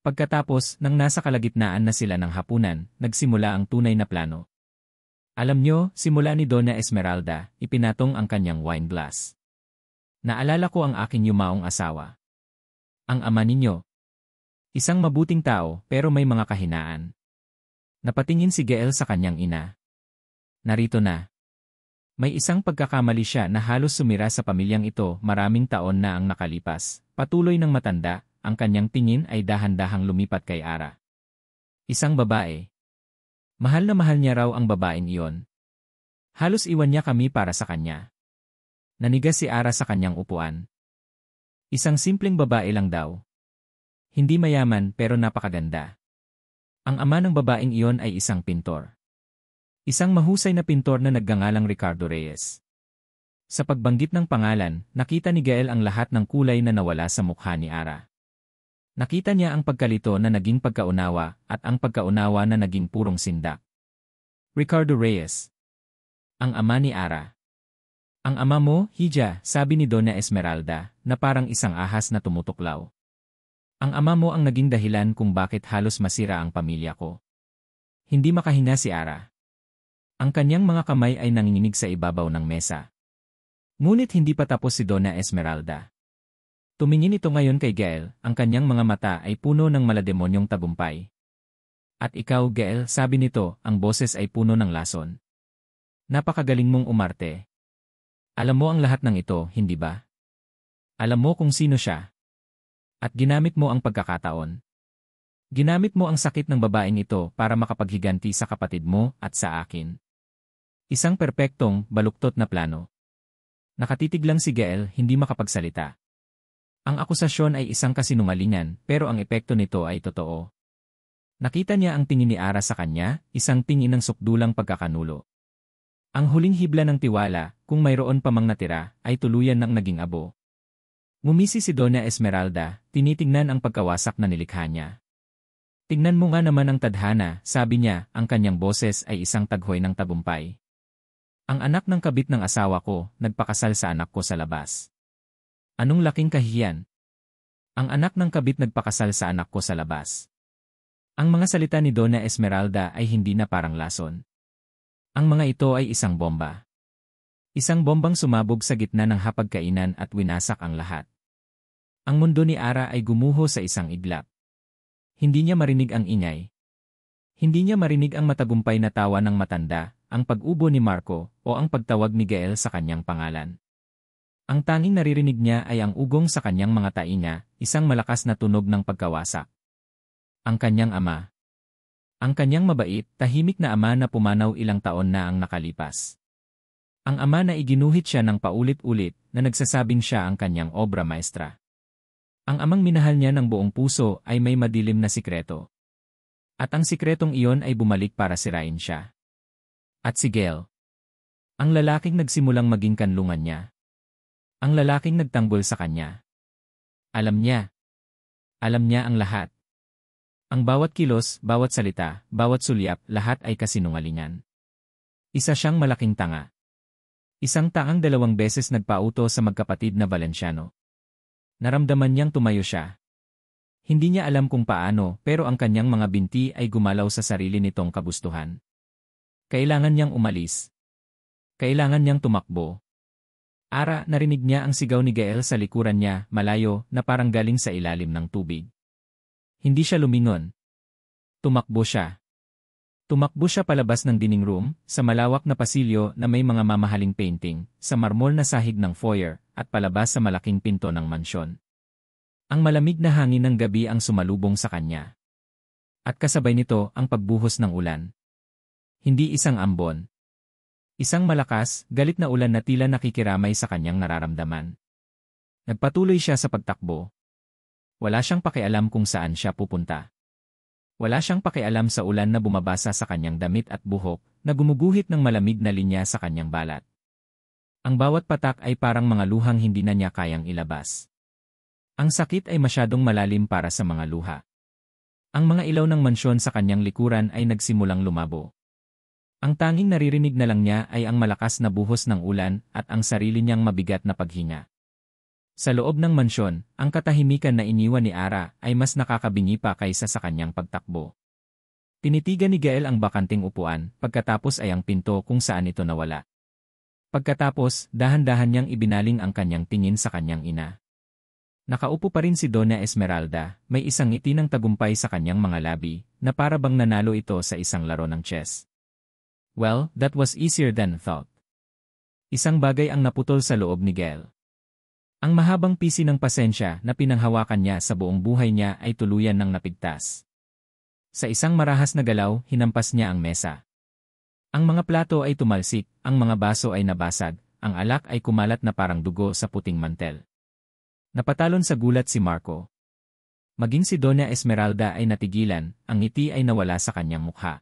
Pagkatapos, nang nasa kalagitnaan na sila ng hapunan, nagsimula ang tunay na plano. Alam nyo, simula ni Dona Esmeralda, ipinatong ang kanyang wine glass. Naalala ko ang aking yumaong asawa. Ang ama ninyo. Isang mabuting tao pero may mga kahinaan. Napatingin si Gael sa kanyang ina. Narito na. May isang pagkakamali siya na halos sumira sa pamilyang ito, maraming taon na ang nakalipas. Patuloy ng matanda, ang kanyang tingin ay dahan-dahang lumipat kay Ara. Isang babae. Mahal na mahal niya raw ang babaeng iyon. Halos iwan niya kami para sa kanya. Nanigas si Ara sa kanyang upuan. Isang simpleng babae lang daw. Hindi mayaman pero napakaganda. Ang ama ng babaeng iyon ay isang pintor. Isang mahusay na pintor na nagngangalang Ricardo Reyes. Sa pagbanggit ng pangalan, nakita ni Gael ang lahat ng kulay na nawala sa mukha ni Ara. Nakita niya ang pagkalito na naging pagkaunawa at ang pagkaunawa na naging purong sindak. Ricardo Reyes. Ang ama ni Ara. Ang ama mo, Hija, sabi ni Dona Esmeralda, na parang isang ahas na tumutuklaw. Ang ama mo ang naging dahilan kung bakit halos masira ang pamilya ko. Hindi makahinga si Ara. Ang kanyang mga kamay ay nanginginig sa ibabaw ng mesa. Ngunit hindi pa tapos si Dona Esmeralda. Tumingin ito ngayon kay Gael, ang kanyang mga mata ay puno ng malademonyong tagumpay. At ikaw, Gael, sabi nito, ang boses ay puno ng lason. Napakagaling mong umarte. Alam mo ang lahat ng ito, hindi ba? Alam mo kung sino siya. At ginamit mo ang pagkakataon. Ginamit mo ang sakit ng babaeng ito para makapaghiganti sa kapatid mo at sa akin. Isang perpektong, baluktot na plano. Nakatitig lang si Gael, hindi makapagsalita. Ang akusasyon ay isang kasinungalingan, pero ang epekto nito ay totoo. Nakita niya ang tingin ni Ara sa kanya, isang tingin ng sukdulang pagkakanulo. Ang huling hibla ng tiwala, kung mayroon pa mang natira, ay tuluyan ng naging abo. Ngumisi si Dona Esmeralda, tinitingnan ang pagkawasak na nilikha niya. Tingnan mo nga naman ang tadhana, sabi niya, ang kanyang boses ay isang taghoy ng tagumpay. Ang anak ng kabit ng asawa ko, nagpakasal sa anak ko sa labas. Anong laking kahihiyan? Ang anak ng kabit nagpakasal sa anak ko sa labas. Ang mga salita ni Dona Esmeralda ay hindi na parang lason. Ang mga ito ay isang bomba. Isang bombang sumabog sa gitna ng hapagkainan at winasak ang lahat. Ang mundo ni Ara ay gumuho sa isang iglap. Hindi niya marinig ang ingay. Hindi niya marinig ang matagumpay na tawa ng matanda, ang pag-ubo ni Marco, o ang pagtawag ni Gael sa kanyang pangalan. Ang tanging naririnig niya ay ang ugong sa kanyang mga tainga, isang malakas na tunog ng pagkawasak. Ang kanyang ama. Ang kanyang mabait, tahimik na ama na pumanaw ilang taon na ang nakalipas. Ang ama na iginuhit siya ng paulit-ulit na nagsasabing siya ang kanyang obra maestra. Ang amang minahal niya ng buong puso ay may madilim na sikreto. At ang sikretong iyon ay bumalik para sirain siya. At si Gael. Ang lalaking nagsimulang maging kanlungan niya. Ang lalaking nagtanggol sa kanya. Alam niya. Alam niya ang lahat. Ang bawat kilos, bawat salita, bawat sulyap, lahat ay kasinungalingan. Isa siyang malaking tanga. Isang taang 2 beses nagpauto sa magkapatid na Valenciano. Naramdaman niyang tumayo siya. Hindi niya alam kung paano pero ang kanyang mga binti ay gumalaw sa sarili nitong kagustuhan. Kailangan niyang umalis. Kailangan niyang tumakbo. Ara, narinig niya ang sigaw ni Gael sa likuran niya, malayo, na parang galing sa ilalim ng tubig. Hindi siya lumingon. Tumakbo siya. Tumakbo siya palabas ng dining room, sa malawak na pasilyo na may mga mamahaling painting, sa marmol na sahig ng foyer, at palabas sa malaking pinto ng mansyon. Ang malamig na hangin ng gabi ang sumalubong sa kanya. At kasabay nito ang pagbuhos ng ulan. Hindi isang ambon. Isang malakas, galit na ulan na tila nakikiramay sa kanyang nararamdaman. Nagpatuloy siya sa pagtakbo. Wala siyang pakialam kung saan siya pupunta. Wala siyang pakialam sa ulan na bumabasa sa kanyang damit at buhok, na gumuguhit ng malamig na linya sa kanyang balat. Ang bawat patak ay parang mga luhang hindi na niya kayang ilabas. Ang sakit ay masyadong malalim para sa mga luha. Ang mga ilaw ng mansyon sa kanyang likuran ay nagsimulang lumabo. Ang tanging naririnig na lang niya ay ang malakas na buhos ng ulan at ang sarili niyang mabigat na paghinga. Sa loob ng mansyon, ang katahimikan na iniwan ni Ara ay mas nakakabingi pa kaysa sa kanyang pagtakbo. Tinitigan ni Gael ang bakanting upuan, pagkatapos ay ang pinto kung saan ito nawala. Pagkatapos, dahan-dahan niyang ibinaling ang kanyang tingin sa kanyang ina. Nakaupo pa rin si Donna Esmeralda, may isang ngiti ng tagumpay sa kanyang mga labi, na para bang nanalo ito sa isang laro ng chess. Well, that was easier than thought. Isang bagay ang naputol sa loob ni Gael. Ang mahabang pisi ng pasensya na pinanghawakan niya sa buong buhay niya ay tuluyan ng napigtas. Sa isang marahas na galaw, hinampas niya ang mesa. Ang mga plato ay tumalsik, ang mga baso ay nabasag, ang alak ay kumalat na parang dugo sa puting mantel. Napatalon sa gulat si Marco. Maging si Donna Esmeralda ay natigilan, ang ngiti ay nawala sa kanyang mukha.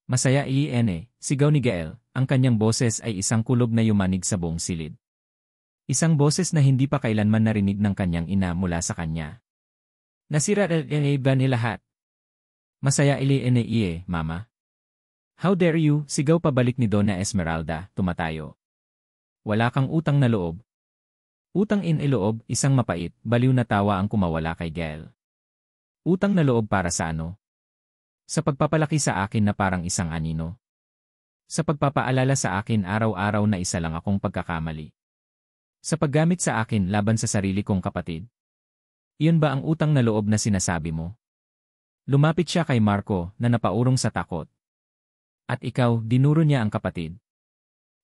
Masaya sigaw ni Gael, ang kanyang boses ay isang kulob na yumanig sa buong silid. Isang boses na hindi pa kailanman narinig ng kanyang ina mula sa kanya. Nasira ba ni lahat? Masaya mama. How dare you, sigaw pabalik ni Donna Esmeralda, tumatayo. Wala kang utang na loob. Utang loob, isang mapait, baliw na tawa ang kumawala kay Gael. Utang na loob para sa ano? Sa pagpapalaki sa akin na parang isang anino. Sa pagpapaalala sa akin araw-araw na isa lang akong pagkakamali. Sa paggamit sa akin laban sa sarili kong kapatid. Iyon ba ang utang na loob na sinasabi mo? Lumapit siya kay Marco na napaurong sa takot. At ikaw, dinuro niya ang kapatid.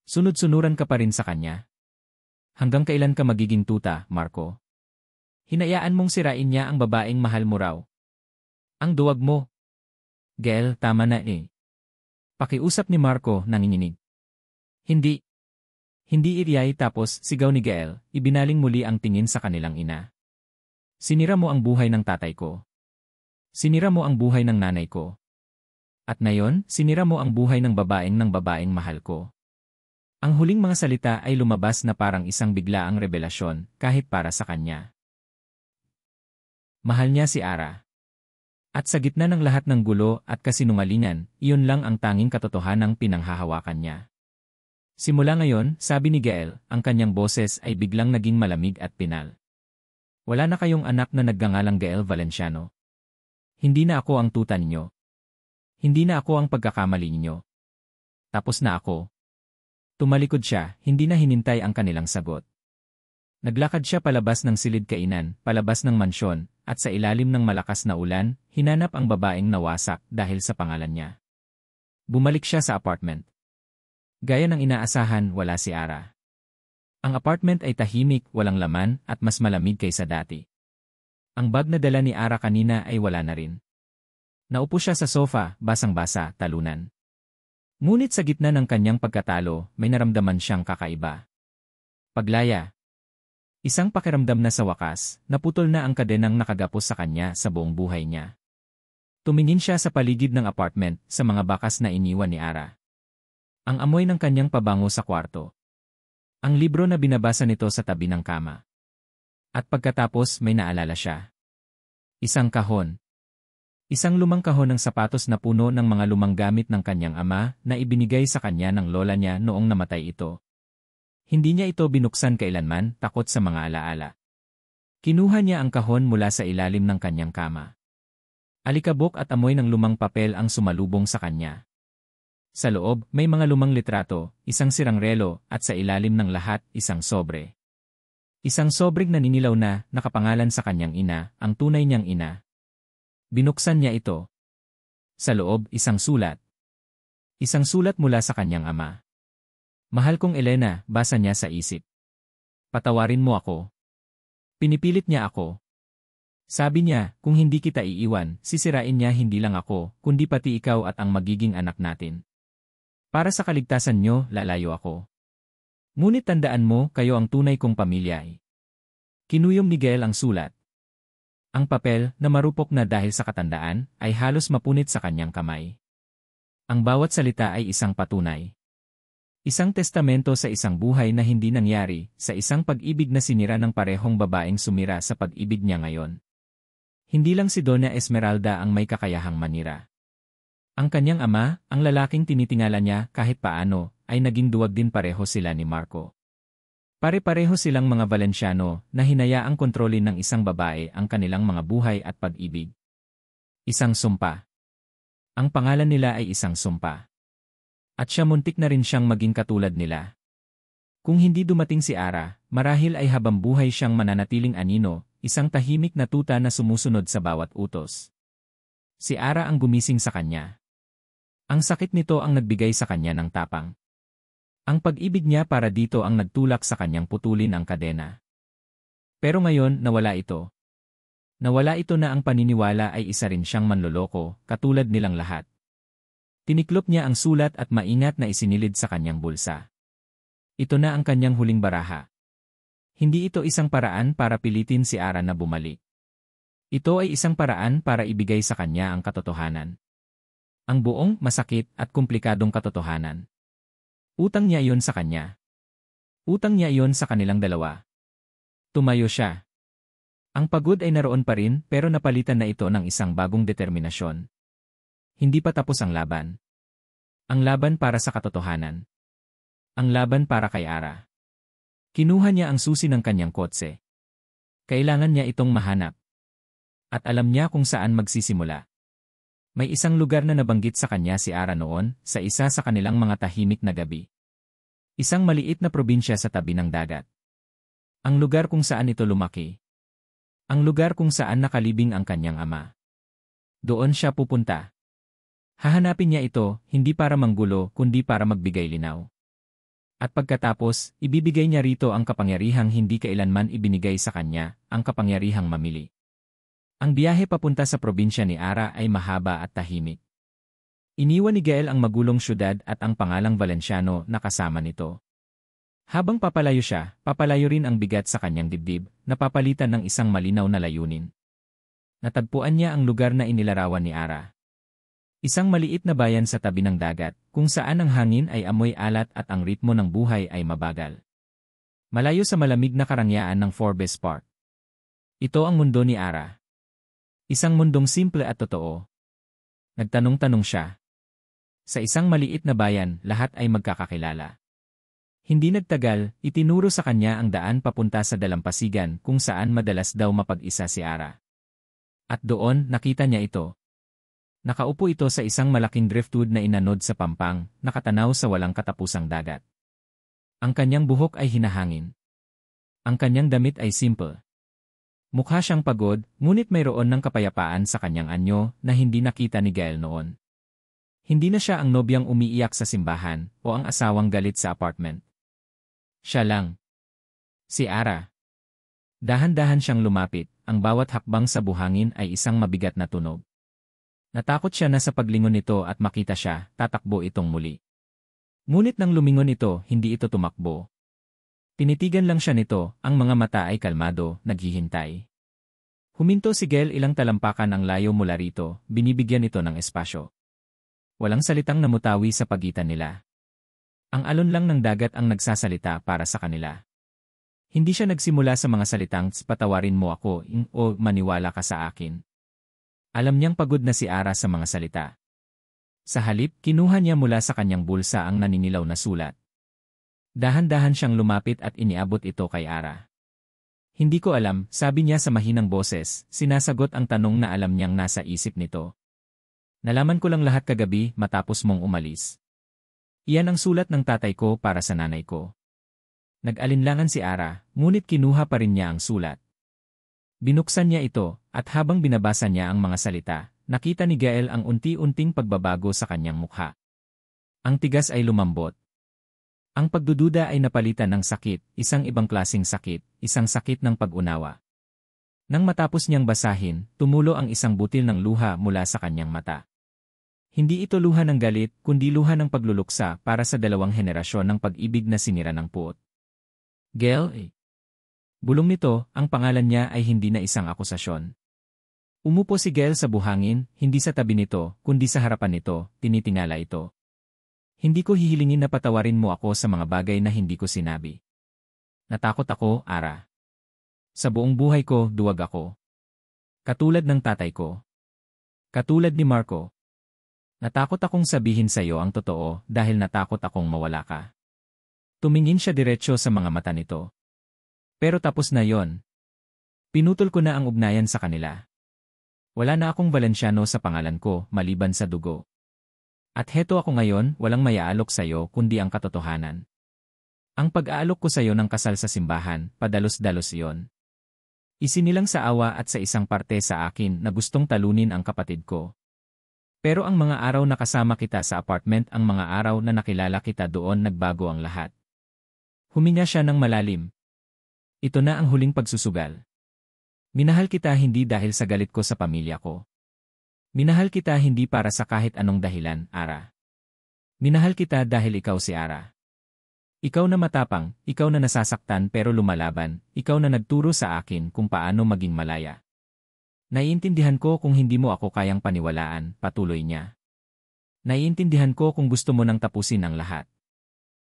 Sunod-sunuran ka pa rin sa kanya. Hanggang kailan ka magiging tuta, Marco? Hinayaan mong sirain niya ang babaeng mahal mo raw. Ang duwag mo. Gael, tama na Pakiusap ni Marco nanginginig. Hindi. Hindi iriyay tapos sigaw ni Gael, ibinaling muli ang tingin sa kanilang ina. Sinira mo ang buhay ng tatay ko. Sinira mo ang buhay ng nanay ko. At ngayon, sinira mo ang buhay ng babaeng mahal ko. Ang huling mga salita ay lumabas na parang isang biglaang revelasyon kahit para sa kanya. Mahal niya si Ara. At sa gitna ng lahat ng gulo at kasinungalingan, iyon lang ang tanging katotohanang pinanghahawakan niya. Simula ngayon, sabi ni Gael, ang kanyang boses ay biglang naging malamig at pinal. Wala na kayong anak na nagngangalang Gael Valenciano. Hindi na ako ang tuta ninyo. Hindi na ako ang pagkakamali ninyo. Tapos na ako. Tumalikod siya, hindi na hinintay ang kanilang sagot. Naglakad siya palabas ng silid kainan, palabas ng mansyon, at sa ilalim ng malakas na ulan, hinanap ang babaeng nawasak dahil sa pangalan niya. Bumalik siya sa apartment. Gaya ng inaasahan, wala si Ara. Ang apartment ay tahimik, walang laman, at mas malamig kaysa dati. Ang bag na dala ni Ara kanina ay wala na rin. Naupo siya sa sofa, basang-basa, talunan. Ngunit sa gitna ng kanyang pagkatalo, may naramdaman siyang kakaiba. Paglaya. Isang pakiramdam na sa wakas, naputol na ang kadenang nakagapos sa kanya sa buong buhay niya. Tumingin siya sa paligid ng apartment, sa mga bakas na iniwan ni Ara. Ang amoy ng kanyang pabango sa kwarto. Ang libro na binabasa nito sa tabi ng kama. At pagkatapos may naalala siya. Isang kahon. Isang lumang kahon ng sapatos na puno ng mga lumang gamit ng kanyang ama na ibinigay sa kanya ng lola niya noong namatay ito. Hindi niya ito binuksan kailanman, takot sa mga alaala. Kinuha niya ang kahon mula sa ilalim ng kanyang kama. Alikabok at amoy ng lumang papel ang sumalubong sa kanya. Sa loob, may mga lumang litrato, isang sirang relo, at sa ilalim ng lahat, isang sobre. Isang sobreng naninilaw na, nakapangalan sa kanyang ina, ang tunay niyang ina. Binuksan niya ito. Sa loob, isang sulat. Isang sulat mula sa kanyang ama. Mahal kong Elena, basa niya sa isip. Patawarin mo ako. Pinipilit niya ako. Sabi niya, kung hindi kita iiwan, sisirain niya hindi lang ako, kundi pati ikaw at ang magiging anak natin. Para sa kaligtasan niyo, lalayo ako. Ngunit tandaan mo, kayo ang tunay kong pamilya. Kinuyom ni Gael ang sulat. Ang papel, na marupok na dahil sa katandaan, ay halos mapunit sa kanyang kamay. Ang bawat salita ay isang patunay. Isang testamento sa isang buhay na hindi nangyari, sa isang pag-ibig na sinira ng parehong babaeng sumira sa pag-ibig niya ngayon. Hindi lang si Donna Esmeralda ang may kakayahang manira. Ang kanyang ama, ang lalaking tinitingala niya kahit paano, ay naging duwag din pareho sila ni Marco. Pare-pareho silang mga Valenciano na hinayaang kontrolin ng isang babae ang kanilang mga buhay at pag-ibig. Isang sumpa. Ang pangalan nila ay isang sumpa. At siya muntik na rin siyang maging katulad nila. Kung hindi dumating si Ara, marahil ay habang buhay siyang mananatiling anino, isang tahimik na tuta na sumusunod sa bawat utos. Si Ara ang gumising sa kanya. Ang sakit nito ang nagbigay sa kanya ng tapang. Ang pag-ibig niya para dito ang nagtulak sa kanyang putulin ang kadena. Pero ngayon, nawala ito. Nawala ito na ang paniniwala ay isa rin siyang manloloko, katulad nilang lahat. Tiniklop niya ang sulat at maingat na isinilid sa kanyang bulsa. Ito na ang kanyang huling baraha. Hindi ito isang paraan para pilitin si Ara na bumalik. Ito ay isang paraan para ibigay sa kanya ang katotohanan. Ang buong, masakit at komplikadong katotohanan. Utang niya iyon sa kanya. Utang niya iyon sa kanilang dalawa. Tumayo siya. Ang pagod ay naroon pa rin pero napalitan na ito ng isang bagong determinasyon. Hindi pa tapos ang laban. Ang laban para sa katotohanan. Ang laban para kay Ara. Kinuha niya ang susi ng kanyang kotse. Kailangan niya itong mahanap. At alam niya kung saan magsisimula. May isang lugar na nabanggit sa kanya si Ara noon, sa isa sa kanilang mga tahimik na gabi. Isang maliit na probinsya sa tabi ng dagat. Ang lugar kung saan ito lumaki. Ang lugar kung saan nakalibing ang kanyang ama. Doon siya pupunta. Hahanapin niya ito, hindi para manggulo, kundi para magbigay linaw. At pagkatapos, ibibigay niya rito ang kapangyarihang hindi kailanman ibinigay sa kanya, ang kapangyarihang mamili. Ang biyahe papunta sa probinsya ni Ara ay mahaba at tahimik. Iniwan ni Gael ang magulong syudad at ang pangalang Valenciano na kasama nito. Habang papalayo siya, papalayo rin ang bigat sa kanyang dibdib, napapalitan ng isang malinaw na layunin. Natagpuan niya ang lugar na inilarawan ni Ara. Isang maliit na bayan sa tabi ng dagat, kung saan ang hangin ay amoy alat at ang ritmo ng buhay ay mabagal. Malayo sa malamig na karangyaan ng Forbes Park. Ito ang mundo ni Ara. Isang mundong simple at totoo. Nagtanong-tanong siya. Sa isang maliit na bayan, lahat ay magkakakilala. Hindi nagtagal, itinuro sa kanya ang daan papunta sa dalampasigan kung saan madalas daw mapag-isa si Ara. At doon, nakita niya ito. Nakaupo ito sa isang malaking driftwood na inanod sa pampang, nakatanaw sa walang katapusang dagat. Ang kanyang buhok ay hinahangin. Ang kanyang damit ay simple. Mukha siyang pagod, ngunit mayroon ng kapayapaan sa kanyang anyo na hindi nakita ni Gael noon. Hindi na siya ang nobyang umiiyak sa simbahan o ang asawang galit sa apartment. Siya lang. Si Ara. Dahan-dahan siyang lumapit, ang bawat hakbang sa buhangin ay isang mabigat na tunog. Natakot siya na sa paglingon nito at makita siya, tatakbo itong muli. Ngunit nang lumingon ito, hindi ito tumakbo. Tinitigan lang siya nito, ang mga mata ay kalmado, naghihintay. Huminto si Gael ilang talampakan ang layo mula rito, binibigyan ito ng espasyo. Walang salitang namutawi sa pagitan nila. Ang alon lang ng dagat ang nagsasalita para sa kanila. Hindi siya nagsimula sa mga salitang, patawarin mo ako, o maniwala ka sa akin. Alam niyang pagod na si Ara sa mga salita. Sa halip, kinuha niya mula sa kanyang bulsa ang naninilaw na sulat. Dahan-dahan siyang lumapit at iniabot ito kay Ara. Hindi ko alam, sabi niya sa mahinang boses, sinasagot ang tanong na alam niyang nasa isip nito. Nalaman ko lang lahat kagabi matapos mong umalis. Iyan ang sulat ng tatay ko para sa nanay ko. Nag-alinlangan si Ara, ngunit kinuha pa rin niya ang sulat. Binuksan niya ito, at habang binabasa niya ang mga salita, nakita ni Gael ang unti-unting pagbabago sa kanyang mukha. Ang tigas ay lumambot. Ang pagdududa ay napalitan ng sakit, isang ibang klaseng sakit, isang sakit ng pag-unawa. Nang matapos niyang basahin, tumulo ang isang butil ng luha mula sa kanyang mata. Hindi ito luha ng galit, kundi luha ng pagluluksa para sa 2 henerasyon ng pag-ibig na sinira ng puot. Gael. Bulong nito, ang pangalan niya ay hindi na isang akusasyon. Umupo si Gael sa buhangin, hindi sa tabi nito, kundi sa harapan nito, tinitingala ito. Hindi ko hihilingin na patawarin mo ako sa mga bagay na hindi ko sinabi. Natakot ako, Ara. Sa buong buhay ko, duwag ako. Katulad ng tatay ko. Katulad ni Marco. Natakot akong sabihin sa iyo ang totoo dahil natakot akong mawala ka. Tumingin siya diretsyo sa mga mata nito. Pero tapos na yon. Pinutol ko na ang ugnayan sa kanila. Wala na akong Valenciano sa pangalan ko maliban sa dugo. At heto ako ngayon, walang mayaalok sa iyo kundi ang katotohanan. Ang pag-aalok ko sa iyo ng kasal sa simbahan, padalos-dalos iyon. Isinilang sa awa at sa isang parte sa akin na gustong talunin ang kapatid ko. Pero ang mga araw na kasama kita sa apartment, ang mga araw na nakilala kita doon, nagbago ang lahat. Huminga siya ng malalim. Ito na ang huling pagsusugal. Minahal kita hindi dahil sa galit ko sa pamilya ko. Minahal kita hindi para sa kahit anong dahilan, Ara. Minahal kita dahil ikaw si Ara. Ikaw na matapang, ikaw na nasasaktan pero lumalaban, ikaw na nagturo sa akin kung paano maging malaya. Naiintindihan ko kung hindi mo ako kayang paniwalaan, patuloy niya. Naiintindihan ko kung gusto mo nang tapusin ang lahat.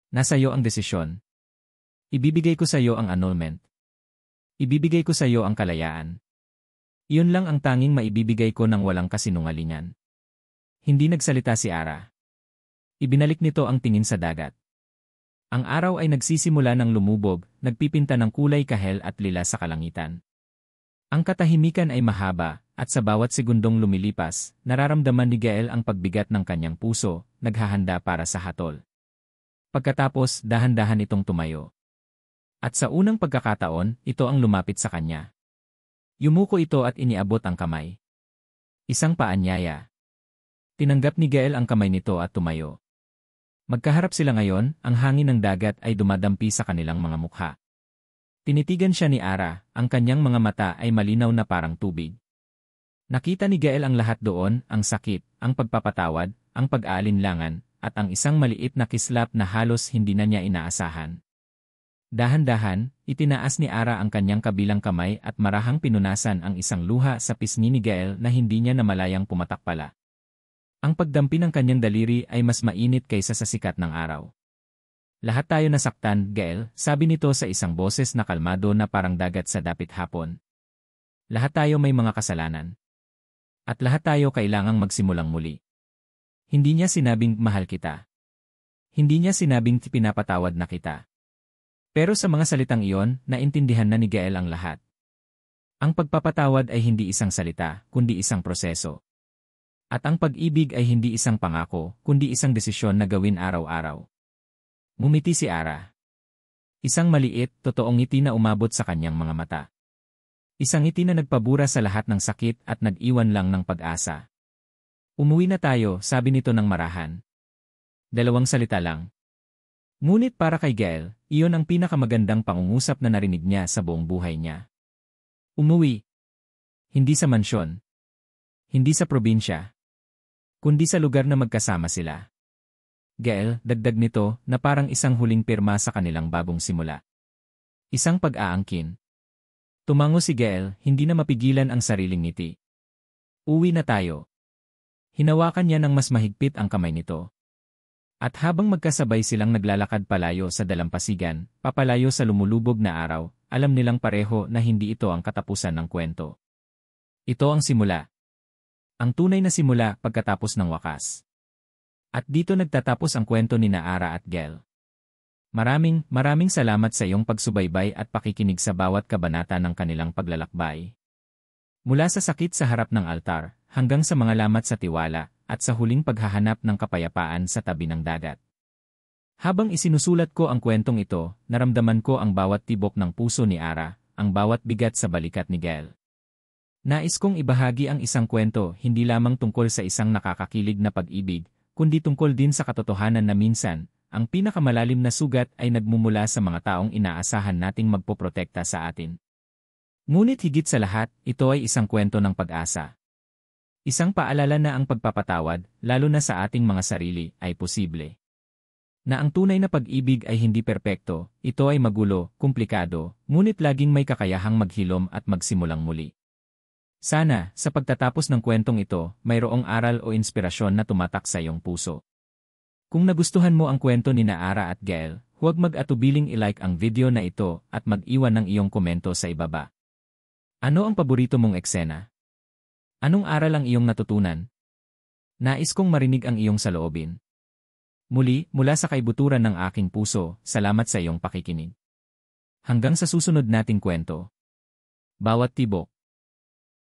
Nasa iyo ang desisyon. Ibibigay ko sa iyo ang annulment. Ibibigay ko sa iyo ang kalayaan. Iyon lang ang tanging maibibigay ko ng walang kasinungalingan. Hindi nagsalita si Ara. Ibinalik nito ang tingin sa dagat. Ang araw ay nagsisimula ng lumubog, nagpipinta ng kulay kahel at lila sa kalangitan. Ang katahimikan ay mahaba, at sa bawat segundong lumilipas, nararamdaman ni Gael ang pagbigat ng kanyang puso, naghahanda para sa hatol. Pagkatapos, dahan-dahan itong tumayo. At sa unang pagkakataon, ito ang lumapit sa kanya. Yumuko ito at iniabot ang kamay. Isang paanyaya. Tinanggap ni Gael ang kamay nito at tumayo. Magkaharap sila ngayon, ang hangin ng dagat ay dumadampi sa kanilang mga mukha. Tinitigan siya ni Ara, ang kanyang mga mata ay malinaw na parang tubig. Nakita ni Gael ang lahat doon, ang sakit, ang pagpapatawad, ang pag-aalinlangan, at ang isang maliit na kislap na halos hindi na niya inaasahan. Dahan-dahan, itinaas ni Ara ang kanyang kabilang kamay at marahang pinunasan ang isang luha sa pisngi ni Gael na hindi niya namalayang pumatak pala. Ang pagdampi ng kanyang daliri ay mas mainit kaysa sa sikat ng araw. Lahat tayo nasaktan, Gael, sabi nito sa isang boses na kalmado na parang dagat sa dapit hapon. Lahat tayo may mga kasalanan. At lahat tayo kailangang magsimulang muli. Hindi niya sinabing mahal kita. Hindi niya sinabing pinapatawad na kita. Pero sa mga salitang iyon, naintindihan na ni Gael ang lahat. Ang pagpapatawad ay hindi isang salita, kundi isang proseso. At ang pag-ibig ay hindi isang pangako, kundi isang desisyon na gawin araw-araw. Ngumiti si Ara. Isang maliit, totoong ngiti na umabot sa kanyang mga mata. Isang ngiti na nagpabura sa lahat ng sakit at nag-iwan lang ng pag-asa. Umuwi na tayo, sabi nito ng marahan. 2 salita lang. Ngunit para kay Gael, iyon ang pinakamagandang pangungusap na narinig niya sa buong buhay niya. Umuwi. Hindi sa mansyon. Hindi sa probinsya. Kundi sa lugar na magkasama sila. Gael, dagdag nito, na parang isang huling pirma sa kanilang bagong simula. Isang pag-aangkin. Tumango si Gael, hindi na mapigilan ang sariling ngiti. Uwi na tayo. Hinawakan niya ng mas mahigpit ang kamay nito. At habang magkasabay silang naglalakad palayo sa dalampasigan, papalayo sa lumulubog na araw, alam nilang pareho na hindi ito ang katapusan ng kwento. Ito ang simula. Ang tunay na simula pagkatapos ng wakas. At dito nagtatapos ang kwento ni Ara at Gel. Maraming salamat sa iyong pagsubaybay at pakikinig sa bawat kabanata ng kanilang paglalakbay. Mula sa sakit sa harap ng altar, hanggang sa mga lamat sa tiwala, at sa huling paghahanap ng kapayapaan sa tabi ng dagat. Habang isinusulat ko ang kwentong ito, naramdaman ko ang bawat tibok ng puso ni Ara, ang bawat bigat sa balikat ni Gel. Nais kong ibahagi ang isang kwento hindi lamang tungkol sa isang nakakakilig na pag-ibig, kundi tungkol din sa katotohanan na minsan, ang pinakamalalim na sugat ay nagmumula sa mga taong inaasahan nating magpoprotekta sa atin. Ngunit higit sa lahat, ito ay isang kwento ng pag-asa. Isang paalala na ang pagpapatawad, lalo na sa ating mga sarili, ay posible. Na ang tunay na pag-ibig ay hindi perpekto, ito ay magulo, komplikado, ngunit laging may kakayahang maghilom at magsimulang muli. Sana, sa pagtatapos ng kwentong ito, mayroong aral o inspirasyon na tumatak sa iyong puso. Kung nagustuhan mo ang kwento ni Ara at Gel, huwag mag-atubiling i-like ang video na ito at mag-iwan ng iyong komento sa ibaba. Ano ang paborito mong eksena? Anong aral ang iyong natutunan? Nais kong marinig ang iyong saloobin. Muli, mula sa kaibuturan ng aking puso, salamat sa iyong pakikinig. Hanggang sa susunod nating kwento. Bawat tibok.